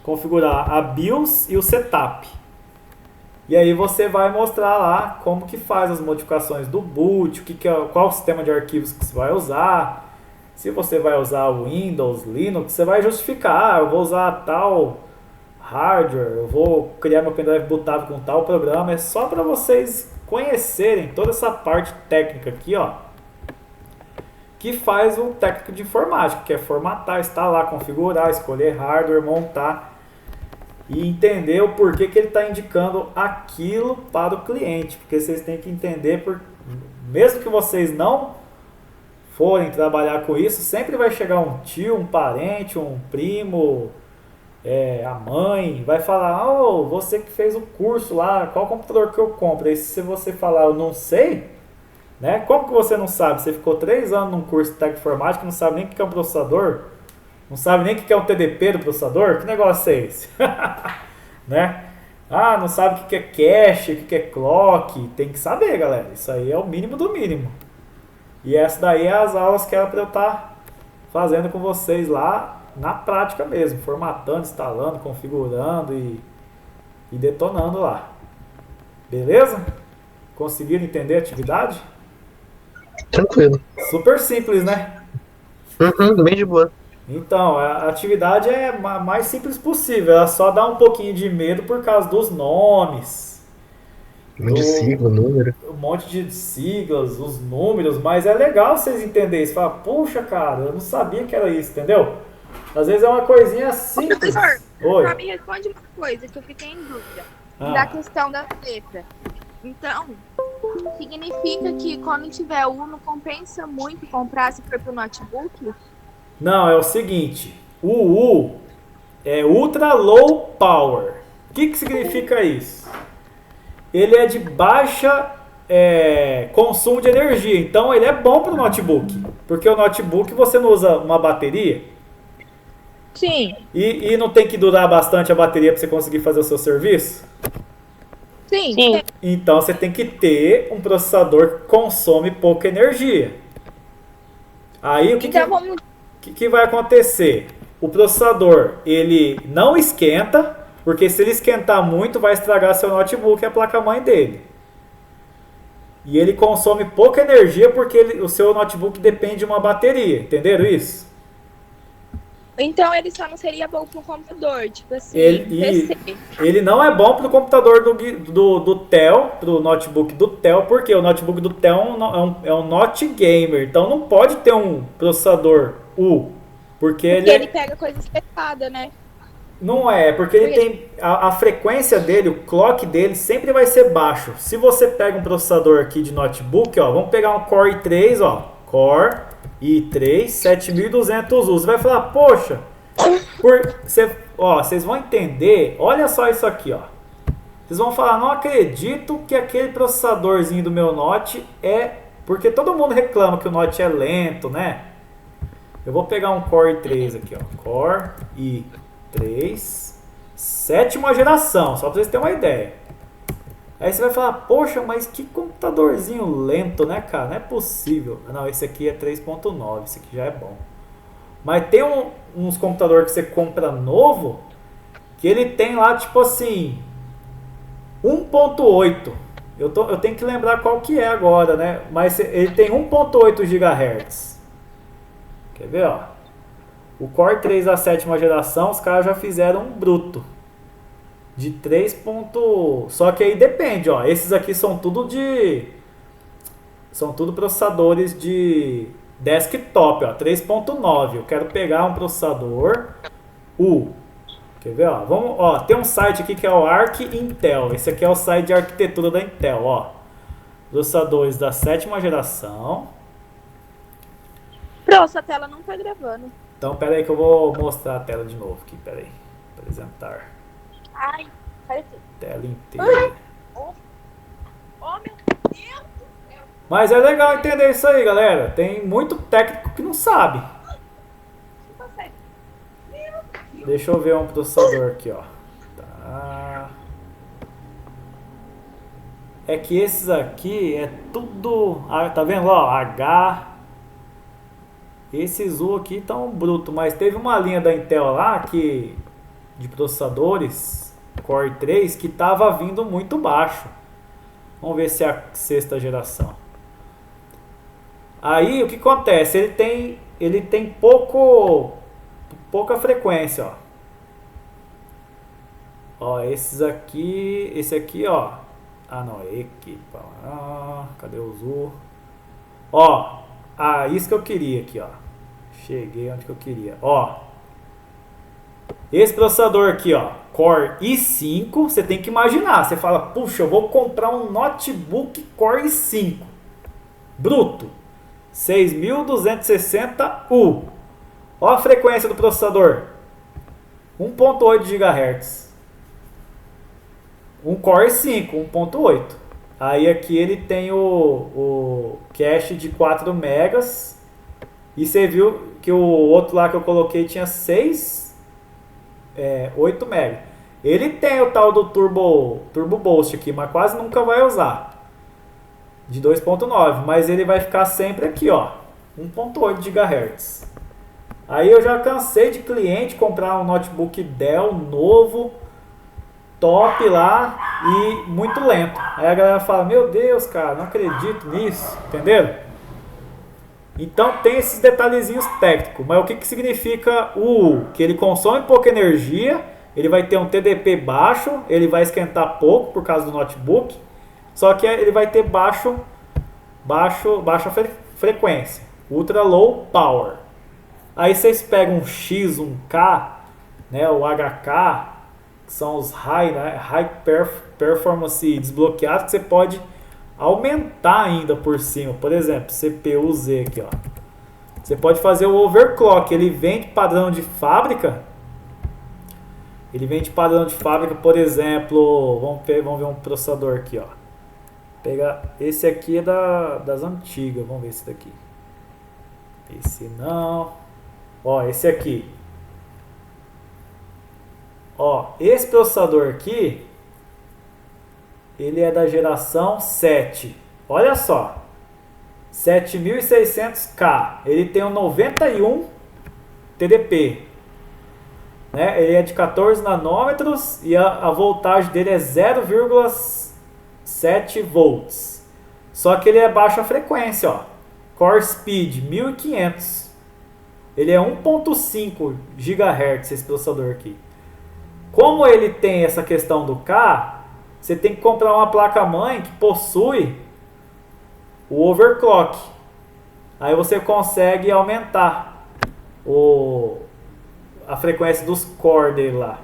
configurar a BIOS e o setup. E aí você vai mostrar lá como que faz as modificações do boot, qual o sistema de arquivos que você vai usar. Se você vai usar o Windows, Linux, você vai justificar, eu vou usar tal hardware, eu vou criar meu pendrive bootável com tal programa. É só para vocês conhecerem toda essa parte técnica aqui, que faz o técnico de informática, que é formatar, instalar, configurar, escolher hardware, montar e entender o porquê que ele está indicando aquilo para o cliente. Porque vocês têm que entender, mesmo que vocês não forem trabalhar com isso, sempre vai chegar um tio, um parente, um primo, a mãe, vai falar, você que fez o curso lá, qual computador que eu compro? E se você falar, eu não sei, né? Como que você não sabe? Você ficou 3 anos num curso de técnica informática, não sabe nem o que é um processador, não sabe nem o que é um TDP do processador? Que negócio é esse? Né? Não sabe o que é cache, o que é clock, tem que saber, galera, isso aí é o mínimo do mínimo. E essa daí é as aulas que era para eu estar fazendo com vocês lá na prática mesmo, formatando, instalando, configurando e detonando lá. Beleza? Conseguiram entender a atividade? Tranquilo. Super simples, né? Bem de boa. Então, a atividade é a mais simples possível, ela só dá um pouquinho de medo por causa dos nomes. Um monte de sigla, número. Um monte de siglas, os números, mas é legal vocês entenderem isso. Fala, puxa, cara, eu não sabia que era isso, entendeu? Às vezes é uma coisinha simples. Professor, Oi. só me responde uma coisa que eu fiquei em dúvida. Da questão da letra. Então, significa que quando tiver U, não compensa muito comprar se for pro notebook? Não, é o seguinte. O U é Ultra Low Power. O que significa isso? Ele é de baixa consumo de energia. Então ele é bom para o notebook. Porque o notebook você não usa uma bateria. Sim. E não tem que durar bastante a bateria para você conseguir fazer o seu serviço? Sim. Então você tem que ter um processador que consome pouca energia. Aí o que vai acontecer? O processador ele não esquenta, porque se ele esquentar muito vai estragar seu notebook e a placa-mãe dele. E ele consome pouca energia porque o seu notebook depende de uma bateria. Entenderam isso? Então ele só não seria bom para um computador, tipo assim, Ele PC. não é bom para o computador do Tel, para o notebook do Tel, porque o notebook do Tel é um Note Gamer. Então não pode ter um processador U. Porque ele pega coisas pesadas, né? Não é, porque ele tem a frequência dele, o clock dele sempre vai ser baixo. Se você pega um processador aqui de notebook, ó, vamos pegar um Core i3, ó, Core i3 7200U. Você vai falar, poxa, vocês vão entender, olha só isso aqui, ó. Vocês vão falar, não acredito que aquele processadorzinho do meu Note porque todo mundo reclama que o Note é lento, né? Eu vou pegar um Core i3 aqui, ó, Core i3, 7ª geração, só pra vocês terem uma ideia. Aí você vai falar, poxa, mas que computadorzinho lento, né, cara? Não é possível. Não, esse aqui é 3.9, esse aqui já é bom. Mas tem uns computadores que você compra novo, que ele tem lá, tipo assim, 1.8. Eu tenho que lembrar qual que é agora, né? Mas ele tem 1.8 GHz. Quer ver, ó? O Core 3 da 7ª geração, os caras já fizeram um bruto. De 3. Só que aí depende, ó. Esses aqui são tudo processadores de desktop, ó. 3.9. Eu quero pegar um processador U. Quer ver, ó? Ó, tem um site aqui que é o Arc Intel. Esse aqui é o site de arquitetura da Intel, ó. Processadores da 7ª geração. Pronto, a tela não tá gravando. Então, pera aí que eu vou mostrar a tela de novo aqui, pera aí. Apresentar. Ai, cadê tudo? Tela inteira. Oh, meu Deus do céu. Mas é legal entender isso aí, galera. Tem muito técnico que não sabe. Não consegue. Deixa eu ver um processador aqui, ó. Tá. É que esses aqui é tudo... tá vendo? Ó, H... Esses U aqui estão bruto, mas teve uma linha da Intel lá de processadores Core 3 que estava vindo muito baixo. Vamos ver se é a 6ª geração. Aí o que acontece? Ele tem pouca frequência, ó. Ó, esse aqui, ó. Ah, não, equipa. Cadê os U? Ó, isso que eu queria aqui, ó. Cheguei onde que eu queria. Ó, esse processador aqui, ó, Core i5, você tem que imaginar. Você fala, puxa, eu vou comprar um notebook Core i5 bruto, 6260U. Ó a frequência do processador, 1.8 GHz. Um Core i5, 1.8. Aí aqui ele tem o cache de 4 megas. E você viu que o outro lá que eu coloquei tinha 8 megas. Ele tem o tal do Turbo Boost aqui, mas quase nunca vai usar. De 2.9, mas ele vai ficar sempre aqui, ó, 1.8 GHz. Aí eu já cansei de cliente comprar um notebook Dell novo, top lá e muito lento. Aí a galera fala, meu Deus, cara, não acredito nisso, entenderam? Então tem esses detalhezinhos técnicos, mas o que significa que ele consome pouca energia, ele vai ter um TDP baixo, ele vai esquentar pouco por causa do notebook, só que ele vai ter baixa frequência, ultra low power. Aí vocês pegam um X, um K, né, o HK, que são os high performance desbloqueados, que você pode aumentar ainda por cima. Por exemplo, CPU-Z aqui, ó. Você pode fazer o overclock. Ele vem de padrão de fábrica. Por exemplo, vamos ver um processador aqui, ó. Pegar esse aqui é das antigas. Vamos ver esse daqui. Esse não. Ó, esse aqui. Ó, esse processador aqui, ele é da geração 7. Olha só. 7600K. Ele tem um 91 TDP. Né? Ele é de 14 nanômetros e a voltagem dele é 0,7 volts. Só que ele é baixa frequência, ó. Core Speed 1500. Ele é 1.5 GHz esse processador aqui. Como ele tem essa questão do K, você tem que comprar uma placa-mãe que possui o overclock. Aí você consegue aumentar a frequência dos core dele lá.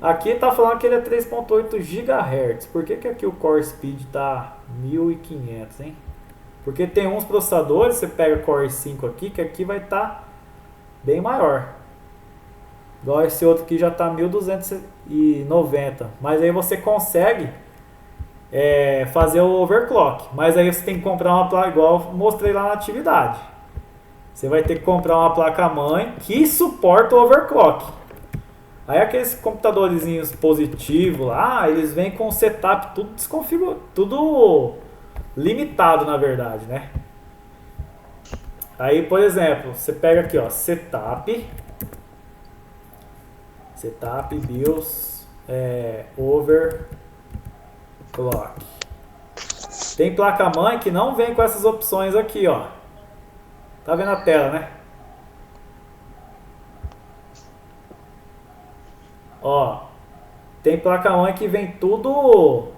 Aqui está falando que ele é 3.8 GHz. Por que aqui o Core Speed está 1500, hein? Porque tem uns processadores, você pega Core 5 aqui, que aqui vai estar bem maior. Igual esse outro aqui já está 1290. Mas aí você consegue fazer o overclock. Mas aí você tem que comprar uma placa, igual eu mostrei lá na atividade. Você vai ter que comprar uma placa-mãe que suporta o overclock. Aí aqueles computadorzinhos positivos lá, eles vêm com o setup tudo desconfigurado, tudo limitado na verdade, né? Aí, por exemplo, você pega aqui, ó, setup BIOS overclock. Tem placa-mãe que não vem com essas opções aqui, ó. Tá vendo a tela, né? Ó, tem placa-mãe que vem tudo,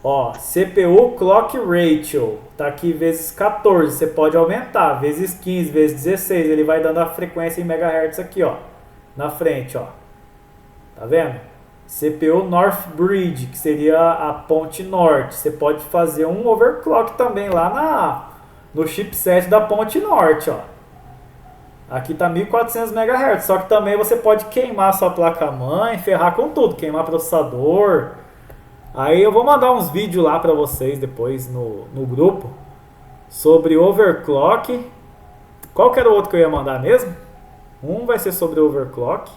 ó, CPU Clock Ratio, tá aqui vezes 14, você pode aumentar, vezes 15, vezes 16, ele vai dando a frequência em megahertz aqui, ó, na frente, ó, tá vendo? CPU North Bridge, que seria a ponte norte, você pode fazer um overclock também lá no chipset da ponte norte, ó. Aqui tá 1400 MHz, só que também você pode queimar sua placa-mãe, ferrar com tudo, queimar processador. Aí eu vou mandar uns vídeos lá pra vocês depois no grupo sobre overclock. Qual que era o outro que eu ia mandar mesmo? Um vai ser sobre overclock,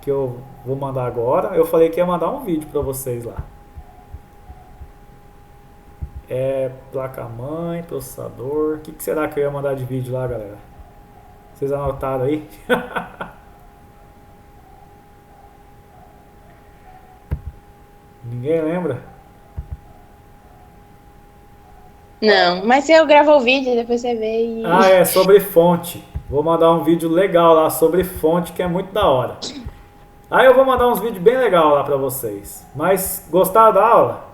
que eu vou mandar agora. Eu falei que ia mandar um vídeo pra vocês lá. Placa-mãe, processador. O que será que eu ia mandar de vídeo lá, galera? Vocês anotaram aí? Ninguém lembra? Não, mas eu gravo o vídeo, depois você vê e... Ah, sobre fonte. Vou mandar um vídeo legal lá sobre fonte, que é muito da hora. Aí eu vou mandar uns vídeos bem legais lá pra vocês. Mas gostaram da aula?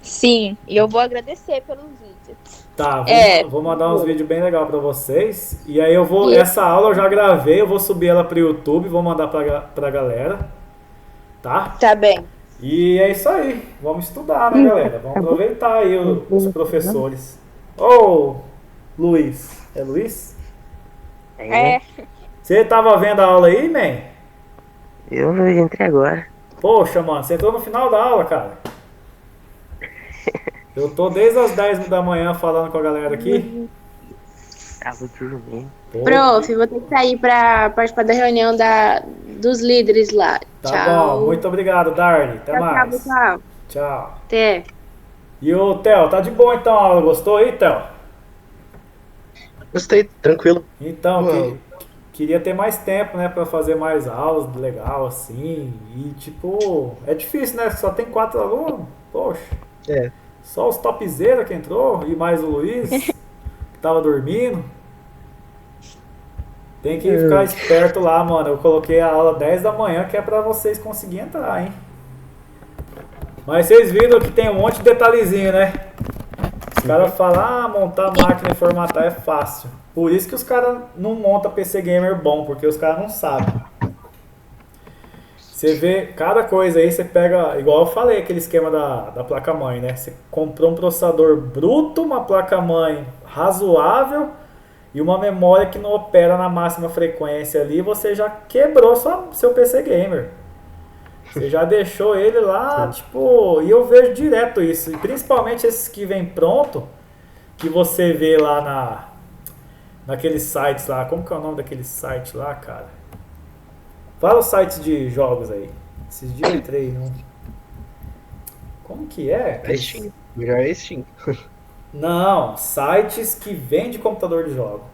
Sim, e eu vou agradecer pelos vídeos. Tá, vou mandar uns vídeos bem legais pra vocês. E aí essa aula eu já gravei, eu vou subir ela pro YouTube, vou mandar pra galera. Tá? Tá bem. E é isso aí, vamos estudar, né, galera? Vamos aproveitar aí os professores. Ô, Luiz. É Luiz? É. Você tava vendo a aula aí, man? Eu entrei agora. Poxa, mano, você entrou no final da aula, cara. Eu tô desde as 10 da manhã falando com a galera aqui. Tava dormindo. Prof, vou ter que sair pra participar da reunião dos líderes lá. Tá Tchau. bom, muito obrigado, Darly. Até mais. Tchau. Tchau. Até. E o Theo, tá de boa então a aula? Gostou aí, Theo? Gostei, tranquilo. Então, queria ter mais tempo, né, pra fazer mais aulas legal assim. E tipo, é difícil, né? Só tem 4 alunos. Poxa. Só os topzera que entrou e mais o Luiz, que tava dormindo. Tem que ficar esperto lá, mano. Eu coloquei a aula 10 da manhã, que é pra vocês conseguirem entrar, hein? Mas vocês viram que tem um monte de detalhezinho, né? Os caras falam, montar máquina e formatar é fácil. Por isso que os caras não montam PC Gamer bom, porque os caras não sabem. Você vê cada coisa aí, você pega, igual eu falei, aquele esquema da placa-mãe, né? Você comprou um processador bruto, uma placa-mãe razoável e uma memória que não opera na máxima frequência ali, você já quebrou seu PC Gamer. Você já deixou ele lá, tipo, e eu vejo direto isso. E principalmente esses que vem pronto, que você vê lá naqueles sites lá. Como que é o nome daquele site lá, cara? Fala os sites de jogos aí. Esses dias eu entrei num. Como que é? É Steam. Melhor é Steam. Não, sites que vendem computador de jogo.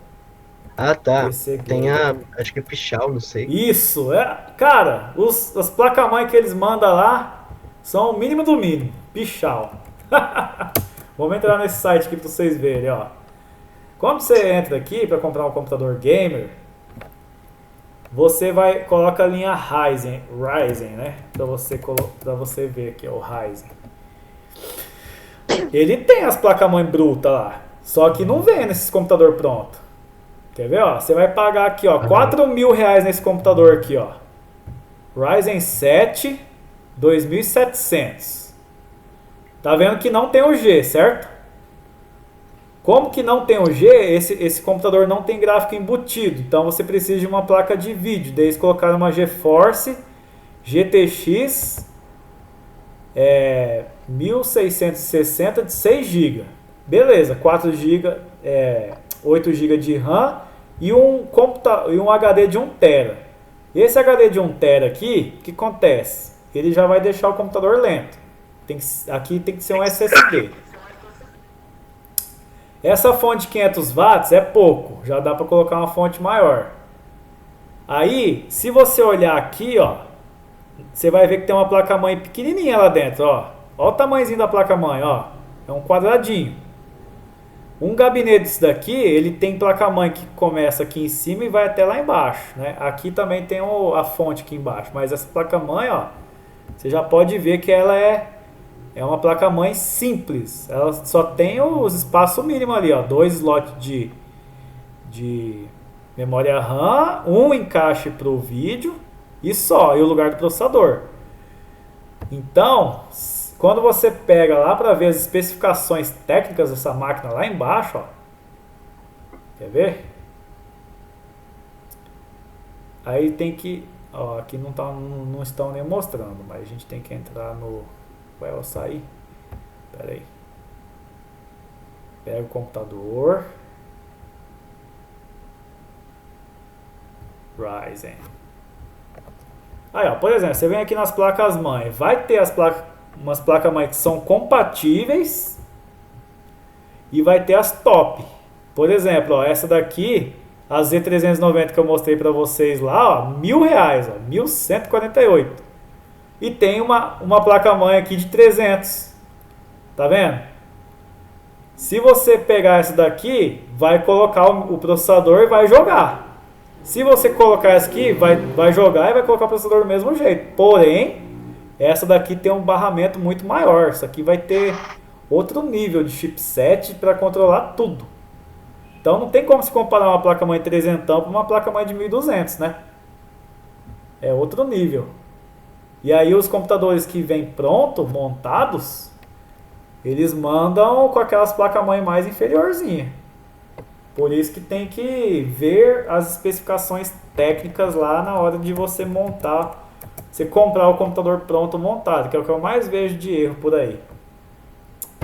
Ah, tá. PC Tem Gamer. acho que é Pichal, não sei. Isso, cara, as placas-mãe que eles mandam lá são o mínimo do mínimo. Pichal. Vamos entrar nesse site aqui para vocês verem, ó. Quando você entra aqui para comprar um computador gamer, você coloca a linha Ryzen, né? Para você ver aqui, ó, o Ryzen. Ele tem as placas-mãe brutas lá, só que não vem nesses computador pronto. Quer ver, ó? Você vai pagar aqui, ó, R$4.000 nesse computador aqui, ó. Ryzen 7 2700. Tá vendo que não tem o G, certo? Como que não tem o G, esse computador não tem gráfico embutido. Então você precisa de uma placa de vídeo. Daí eles colocaram uma GeForce GTX 1660 de 6 GB. Beleza, 4 GB, 8 GB de RAM e um HD de 1 TB. Esse HD de 1 TB aqui, o que acontece? Ele já vai deixar o computador lento. Aqui tem que ser um SSD. Essa fonte de 500 watts é pouco, já dá para colocar uma fonte maior. Aí, se você olhar aqui, ó, você vai ver que tem uma placa-mãe pequenininha lá dentro, ó. Olha o tamanhozinho da placa-mãe, ó. É um quadradinho. Um gabinete desse daqui, ele tem placa-mãe que começa aqui em cima e vai até lá embaixo, né? Aqui também tem a fonte aqui embaixo, mas essa placa-mãe, ó, você já pode ver que ela é uma placa-mãe simples. Ela só tem os espaços mínimos ali, ó. 2 slots de memória RAM, um encaixe para o vídeo e só, e o lugar do processador. Então, quando você pega lá para ver as especificações técnicas dessa máquina lá embaixo, ó. Quer ver? Aí tem que, ó, aqui não estão nem mostrando, mas a gente tem que entrar no... Vai ela sair? Pera aí. Pega o computador. Ryzen. Aí, ó, por exemplo, você vem aqui nas placas mãe. Vai ter umas placas mãe que são compatíveis e vai ter as top. Por exemplo, ó, essa daqui, a Z390 que eu mostrei para vocês lá, ó, R$1.000, ó, 1.148. E tem uma placa-mãe aqui de 300. Tá vendo? Se você pegar essa daqui, vai colocar o processador e vai jogar. Se você colocar essa aqui, vai jogar e vai colocar o processador do mesmo jeito. Porém, essa daqui tem um barramento muito maior. Isso aqui vai ter outro nível de chipset para controlar tudo. Então não tem como se comparar uma placa-mãe 300 para uma placa-mãe de 1200, né? É outro nível. E aí os computadores que vêm pronto, montados, eles mandam com aquelas placas-mãe mais inferiorzinha. Por isso que tem que ver as especificações técnicas lá na hora de você montar, você comprar o computador pronto montado, que é o que eu mais vejo de erro por aí.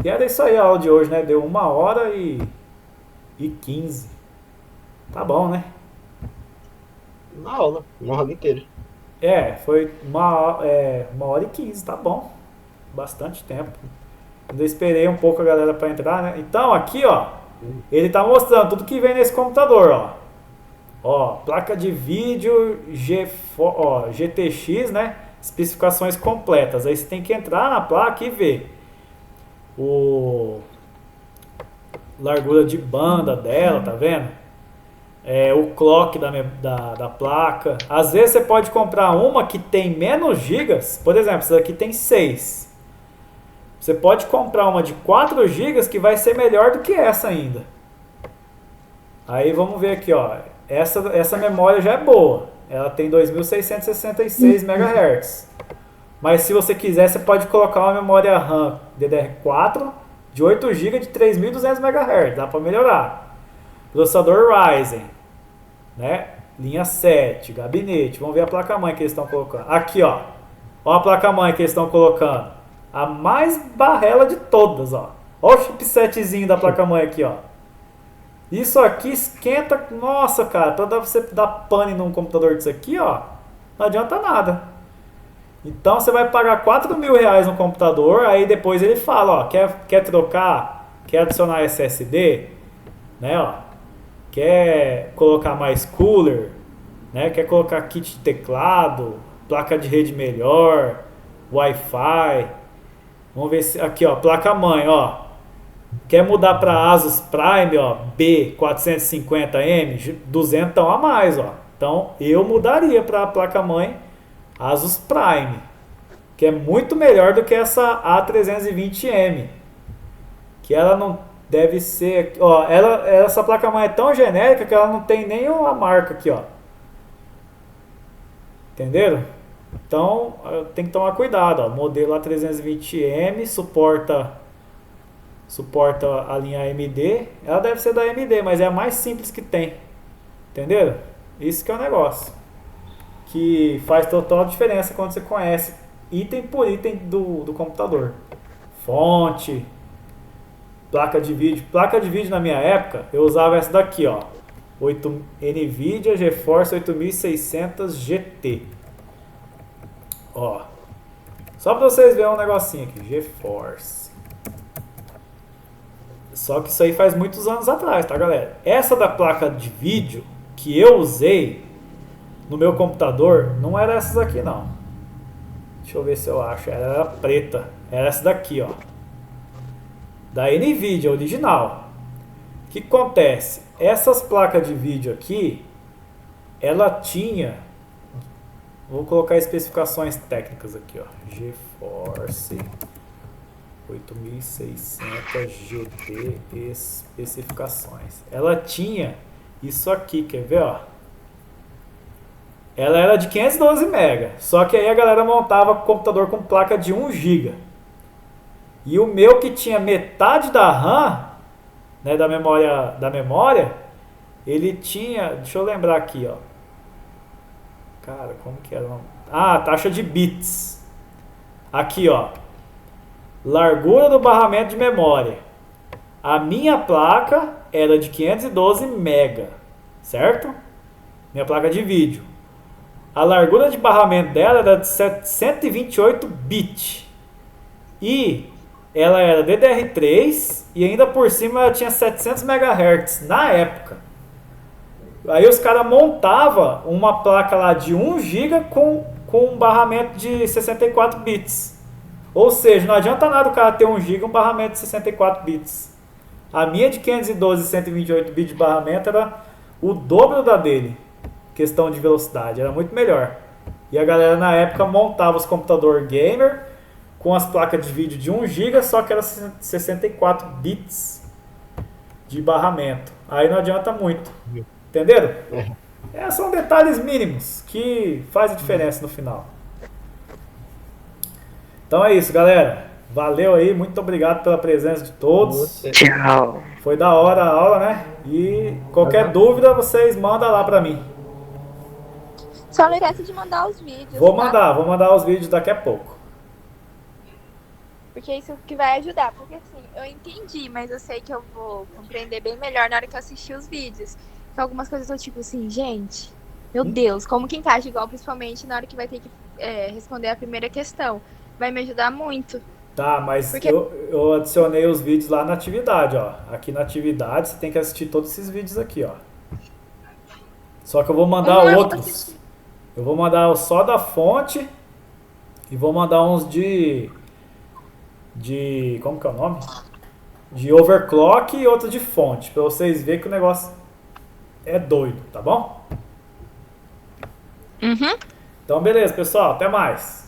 E era isso aí a aula de hoje, né? Deu 1h15. Tá bom, né? Uma aula inteira. Foi 1h15, tá bom. Bastante tempo. Ainda esperei um pouco a galera para entrar, né? Então aqui, ó, ele tá mostrando tudo que vem nesse computador, ó. Ó, placa de vídeo GTX, né? Especificações completas. Aí você tem que entrar na placa e ver o largura de banda dela, tá vendo? O clock da placa. Às vezes você pode comprar uma que tem menos gigas. Por exemplo, essa daqui tem 6. Você pode comprar uma de 4 gigas que vai ser melhor do que essa ainda. Aí vamos ver aqui, ó. Essa memória já é boa. Ela tem 2666 MHz. Mas se você quiser, você pode colocar uma memória RAM DDR4 de 8 GB de 3200 MHz. Dá para melhorar. Processador Ryzen, né? Linha 7, gabinete. Vamos ver a placa-mãe que eles estão colocando. Aqui, ó. Ó a placa-mãe que eles estão colocando. A mais barrela de todas, ó. Ó o chipsetzinho da placa-mãe aqui, ó. Isso aqui esquenta. Nossa, cara, pra você dar pane num computador disso aqui, ó, não adianta nada. Então você vai pagar R$4.000 no computador. Aí depois ele fala, ó, quer trocar, quer adicionar SSD, né, ó, quer colocar mais cooler, né, quer colocar kit de teclado, placa de rede melhor, Wi-Fi. Vamos ver se aqui, ó, placa-mãe, ó. Quer mudar para Asus Prime, ó, B450M, 200 a mais, ó. Então, eu mudaria para a placa-mãe Asus Prime, que é muito melhor do que essa A320M, que ela não deve ser, ó, essa placa-mãe é tão genérica que ela não tem nem uma marca aqui, ó. Entenderam? Então, tem que tomar cuidado, ó. Modelo A320M suporta a linha AMD. Ela deve ser da AMD, mas é a mais simples que tem. Entenderam? Isso que é o negócio. Que faz total diferença quando você conhece item por item do computador. Fonte, placa de vídeo. Placa de vídeo na minha época, eu usava essa daqui, ó. NVIDIA GeForce 8600 GT. Ó. Só pra vocês verem um negocinho aqui. GeForce. Só que isso aí faz muitos anos atrás, tá, galera? Essa da placa de vídeo que eu usei no meu computador não era essas aqui, não. Deixa eu ver se eu acho. Ela era preta. Era essa daqui, ó. Da NVIDIA, original. O que acontece? Essas placas de vídeo aqui, ela tinha... Vou colocar especificações técnicas aqui, ó. GeForce 8600 GT especificações. Ela tinha isso aqui, quer ver, ó? Ela era de 512 MB, só que aí a galera montava computador com placa de 1 GB. E o meu que tinha metade da RAM, né, da memória, ele tinha, deixa eu lembrar aqui, ó. Cara, como que era? Ah, taxa de bits. Aqui, ó. Largura do barramento de memória. A minha placa era de 512 MB, certo? Minha placa de vídeo. A largura de barramento dela era de 128 bits. E ela era DDR3 e ainda por cima ela tinha 700 MHz na época. Aí os caras montavam uma placa lá de 1 GB com um barramento de 64 bits. Ou seja, não adianta nada o cara ter 1 GB e um barramento de 64 bits. A minha de 512 e 128 bits de barramento era o dobro da dele. Questão de velocidade, era muito melhor. E a galera na época montava os computadores gamer com as placas de vídeo de 1 GB, só que era 64 bits de barramento. Aí não adianta muito. Entenderam? São detalhes mínimos que fazem a diferença no final. Então é isso, galera. Valeu aí, muito obrigado pela presença de todos. Tchau. Foi da hora a aula, né? E qualquer dúvida vocês mandam lá pra mim. Só não esquece de mandar os vídeos. Vou tá? mandar os vídeos daqui a pouco. Porque isso que vai ajudar. Porque assim, eu entendi, mas eu sei que eu vou compreender bem melhor na hora que eu assistir os vídeos. Então algumas coisas eu tipo assim, gente, meu Deus, como que encaixa igual, principalmente na hora que vai ter que responder a primeira questão. Vai me ajudar muito. Tá, mas Porque... eu adicionei os vídeos lá na atividade, ó. Aqui na atividade você tem que assistir todos esses vídeos aqui, ó. Só que eu vou mandar outros. Eu vou mandar só da fonte e vou mandar uns de como que é o nome? De overclock e outro de fonte, pra vocês verem que o negócio é doido, tá bom? Uhum. Então beleza, pessoal, até mais.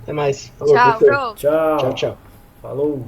Até mais. Falou, Tchau, professor. bro. Tchau. Tchau, tchau. Falou.